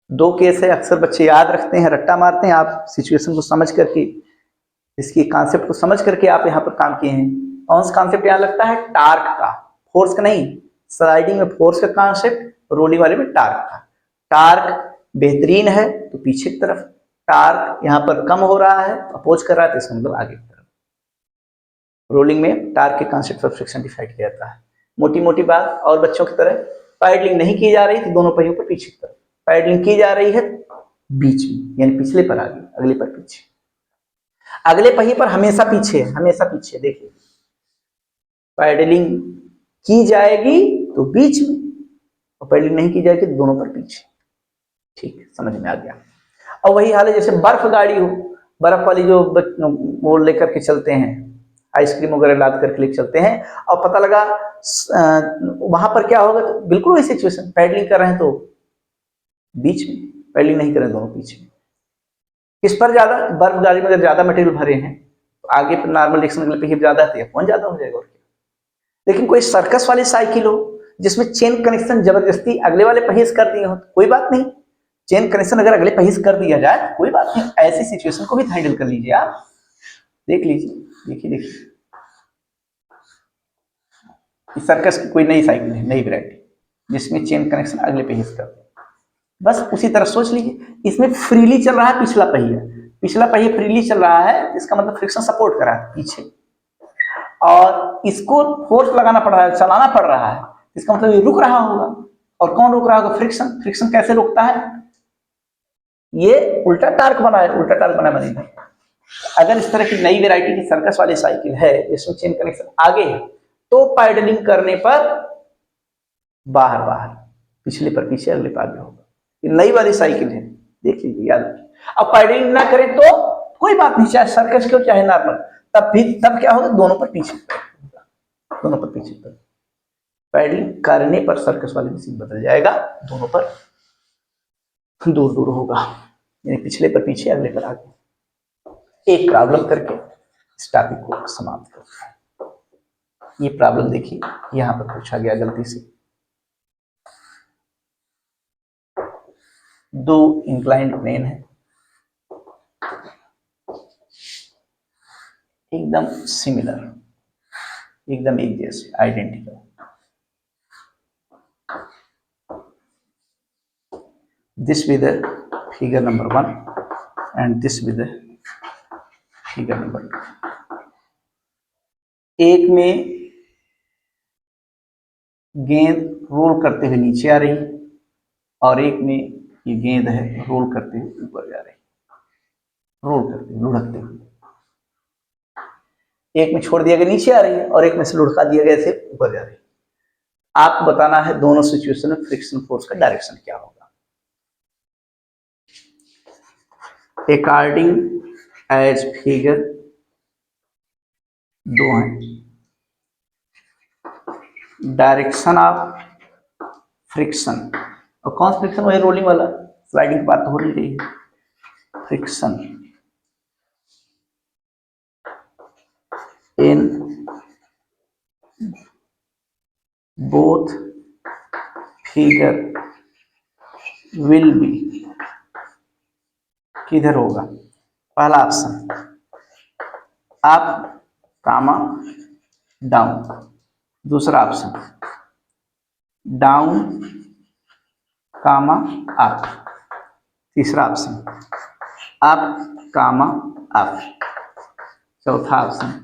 दो केस है, अक्सर बच्चे याद रखते हैं, रट्टा मारते हैं, आप सिचुएशन को समझ करके, इसकी कॉन्सेप्ट को समझ करके आप यहाँ पर काम किए हैं। कौन सा कॉन्सेप्ट यहाँ लगता है? टार्क का, फोर्स का नहीं। स्लाइडिंग में फोर्स का कॉन्सेप्ट, रोलिंग वाले में टार्क का। टार्क बेहतरीन है तो पीछे की तरफ, टार्क यहाँ पर कम हो रहा है, अपोज कर रहा है, तो इसका मतलब आगे की तरफ। रोलिंग में टार्क के कॉन्सेप्ट पर फ्रिक्शन डिफाइंड किया जाता है। मोटी मोटी बात, और बच्चों की तरह पैडलिंग नहीं की जा रही तो दोनों पहियों पर पीछे की तरफ, पैडलिंग की जा रही है बीच में, यानी पिछले पर आगे, अगले पर पीछे। अगले पहिए पर हमेशा पीछे है, हमेशा पीछे। देखिए, पैडलिंग की जाएगी तो बीच में, और पैडलिंग नहीं की जाएगी तो दोनों पर पीछे। ठीक, समझ में आ गया। और वही हाल है जैसे बर्फ गाड़ी हो, बर्फ वाली जो वो लेकर के चलते हैं, आइसक्रीम वगैरह लाद करके लेकर चलते हैं, और पता लगा वहां पर क्या होगा, तो बिल्कुल वही सिचुएशन, पैडलिंग कर रहे हैं तो बीच में, पैडलिंग नहीं कर रहे हैं दोनों पीछे। किस पर ज्यादा? बर्फ गाड़ी में अगर ज्यादा मटेरियल भरे हैं तो आगे पर नॉर्मल रिएक्शन पे ज्यादा है, कौन ज्यादा हो जाएगा। लेकिन कोई सर्कस वाली साइकिल हो जिसमें चेन कनेक्शन जबरदस्ती अगले वाले पहिए से कर दिए हो, कोई बात नहीं, चेन कनेक्शन अगर अगले पहिए से कर दिया जाए तो कोई बात नहीं, ऐसी सिचुएशन को भी हैंडल कर लीजिए आप। देख लीजिए, देखिए देखिए, सर्कस की कोई नई साइकिल है, नई वैरायटी, जिसमें चेन कनेक्शन अगले पहिए से कर दिया, बस उसी तरह सोच लीजिए। इसमें फ्रीली चल रहा है पिछला पहिया, पिछला पहिया फ्रीली चल रहा है, इसका मतलब फ्रिक्शन सपोर्ट कर रहा है पीछे, और इसको फोर्स लगाना पड़ रहा है, चलाना पड़ रहा है, इसका मतलब ये रुक रहा होगा। और कौन रुक रहा होगा? फ्रिक्शन। फ्रिक्शन कैसे रुकता है? ये उल्टा टार्क बना है, उल्टा टार्क बना बनेगा। अगर इस तरह की नई वैरायटी की सर्कस वाली साइकिल है जिसमें चेन कनेक्शन आगे है, तो पैडलिंग करने पर बाहर बाहर, पिछले पर पीछे, अगले पर आगे होगा। ये नई वाली साइकिल है, देख लीजिए, याद रखिए। अब पैडलिंग ना करें तो कोई बात नहीं, चाहे सर्कस क्यों चाहे नॉर्मल, तब क्या होगा? दोनों पर पीछे, दोनों पर पीछे पर। पैडलिंग करने पर सर्कस वाली मशीन बदल जाएगा, दोनों पर दूर दूर होगा, यानी पिछले पर पीछे, अगले पर आगे। एक प्रॉब्लम करके इस टॉपिक को समाप्त करते हैं। ये प्रॉब्लम देखिए, यहां पर पूछा गया गलती से, दो इंक्लाइंड प्लेन है, एकदम सिमिलर, एकदम एक जैसे, identical. This with the figure number 1 and this with the figure number 2. एक में गेंद रोल करते हुए नीचे आ रही, और एक में ये गेंद है रोल करते हुए ऊपर जा रही, रोल करते हुए, लुढ़कते हुए। एक में छोड़ दिया गया नीचे आ रही है, और एक में से लुढ़का दिया गया से ऊपर जा रही है। आपको बताना है दोनों सिचुएशन में फ्रिक्शन फोर्स का डायरेक्शन क्या होगा। अकॉर्डिंग एज फिगर दो हैं, डायरेक्शन ऑफ फ्रिक्शन, और कौन सा फ्रिक्शन? वही रोलिंग वाला, स्लाइडिंग की बात तो हो रही है। Friction in both figure will be, किधर होगा? पहला ऑप्शन अप कामा डाउन, दूसरा ऑप्शन डाउन कामा अप, तीसरा ऑप्शन अप कामा अप, चौथा ऑप्शन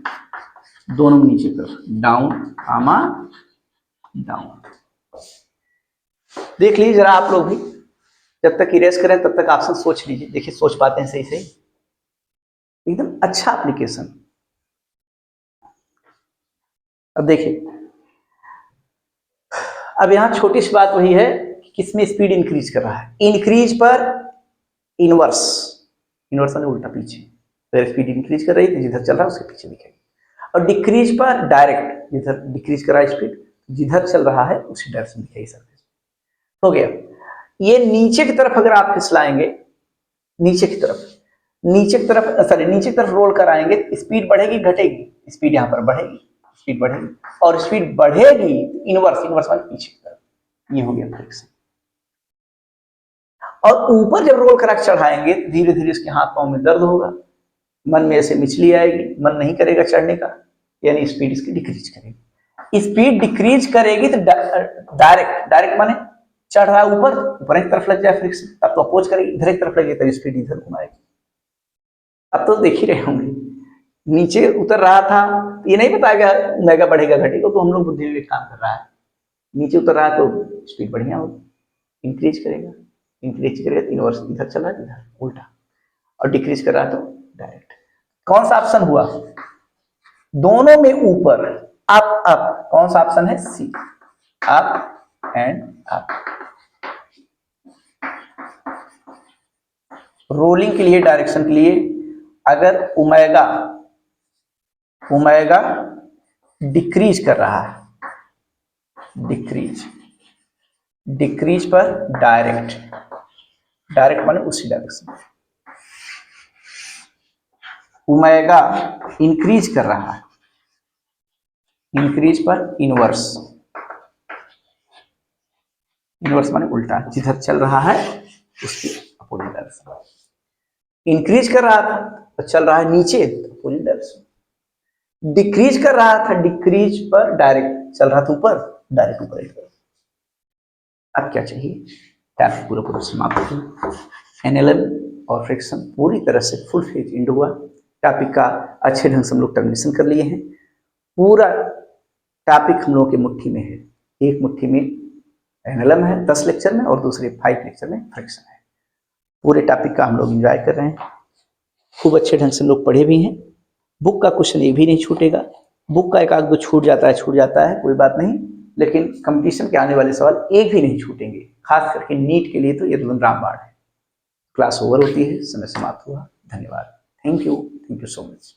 दोनों में नीचे कर, डाउन कामा डाउन। देख लीजिए जरा आप लोग भी, जब तक इरेज करें तब तक ऑप्शन सोच लीजिए, देखिए सोच पाते हैं सही सही, एकदम अच्छा एप्लीकेशन। अब देखिए, अब यहाँ छोटी सी बात वही है कि किसमें स्पीड इंक्रीज कर रहा है, इंक्रीज पर इनवर्स, इनवर्स मतलब उल्टा पीछे, अगर स्पीड इंक्रीज कर रही है तो जिधर चल रहा है उसके पीछे दिखेगा, और डिक्रीज पर डायरेक्ट, जिधर डिक्रीज कर रहा है स्पीड, जिधर चल रहा है उसी डायरेक्शन दिखेगी सरफेस। हो गया। ये नीचे की तरफ अगर आप फिसलाएंगे, नीचे की तरफ, नीचे की तरफ सॉरी नीचे की तरफ रोल कराएंगे, स्पीड बढ़ेगी घटेगी, स्पीड यहाँ पर बढ़ेगी, स्पीड बढ़ेगी, और स्पीड बढ़ेगी इनवर्स, इनवर्स मतलब पीछे की तरफ, ये हो गया फ्रिक्शन। और ऊपर जब रोल करा चढ़ाएंगे धीरे धीरे इसके हाथ पांव में दर्द होगा, मन में ऐसे मिचली आएगी, मन नहीं करेगा चढ़ने का, यानी स्पीड इसकी डिक्रीज करेगी। स्पीड डिक्रीज करेगी तो डायरेक्ट, डायरेक्ट माने चढ़ रहा है ऊपर, ऊपर एक तरफ लग जाए फ्रिक्शन, तब तो अपोज करेगी, इधर एक तरफ लगे तब स्पीड इधर घुमाएगी। अब तो देख ही रहे होंगे, नीचे उतर रहा था, ये नहीं बताएगा मेगा बढ़ेगा घटेगा, तो हम लोग बुद्धि विवेक काम कर रहा है। नीचे उतर रहा है तो स्पीड बढ़िया होगी, इंक्रीज करेगा, इंक्रीज करेगा तो इनवर्स इधर चला इधर उल्टा, और डिक्रीज कर रहा है तो डायरेक्ट। कौन सा ऑप्शन हुआ? दोनों में ऊपर, अप अप, कौन सा ऑप्शन है? सी, अप एंड अप। रोलिंग के लिए, डायरेक्शन के लिए, अगर ओमेगा, ओमेगा डिक्रीज कर रहा है, डिक्रीज, डिक्रीज पर डायरेक्ट, डायरेक्ट माने उसी डायरेक्शन, ओमेगा इंक्रीज कर रहा है, इंक्रीज पर इनवर्स, इनवर्स माने उल्टा, जिधर चल रहा है उसकी अपोजिट डायरेक्शन। इंक्रीज कर रहा था तो चल रहा है नीचे तो अपोजिट डायरेक्शन, डिक्रीज कर रहा था, डिक्रीज पर डायरेक्ट चल रहा था ऊपर, डायरेक्ट ऊपर। अब क्या चाहिए? टॉपिक पूरा पूरा समाप्त हो, एनएलएम और फ्रिक्शन पूरी तरह से फुल फ्लेज एंड हुआ। टॉपिक का अच्छे ढंग से हम लोग टर्मिनेशन कर लिए हैं, पूरा टॉपिक हम लोगों की मुट्ठी में है, एक मुट्ठी में एनएलएम है 10 लेक्चर में और दूसरे 5 लेक्चर में फ्रिक्शन है। पूरे टॉपिक का हम लोग एंजॉय कर रहे हैं, खूब अच्छे ढंग से हम लोग पढ़े भी हैं। बुक का क्वेश्चन एक भी नहीं छूटेगा, बुक का एक आध दो छूट जाता है कोई बात नहीं, लेकिन कंपटीशन के आने वाले सवाल एक भी नहीं छूटेंगे, खास करके नीट के लिए तो ये रामबाण है। क्लास ओवर होती है, समय समाप्त हुआ। धन्यवाद, थैंक यू सो मच।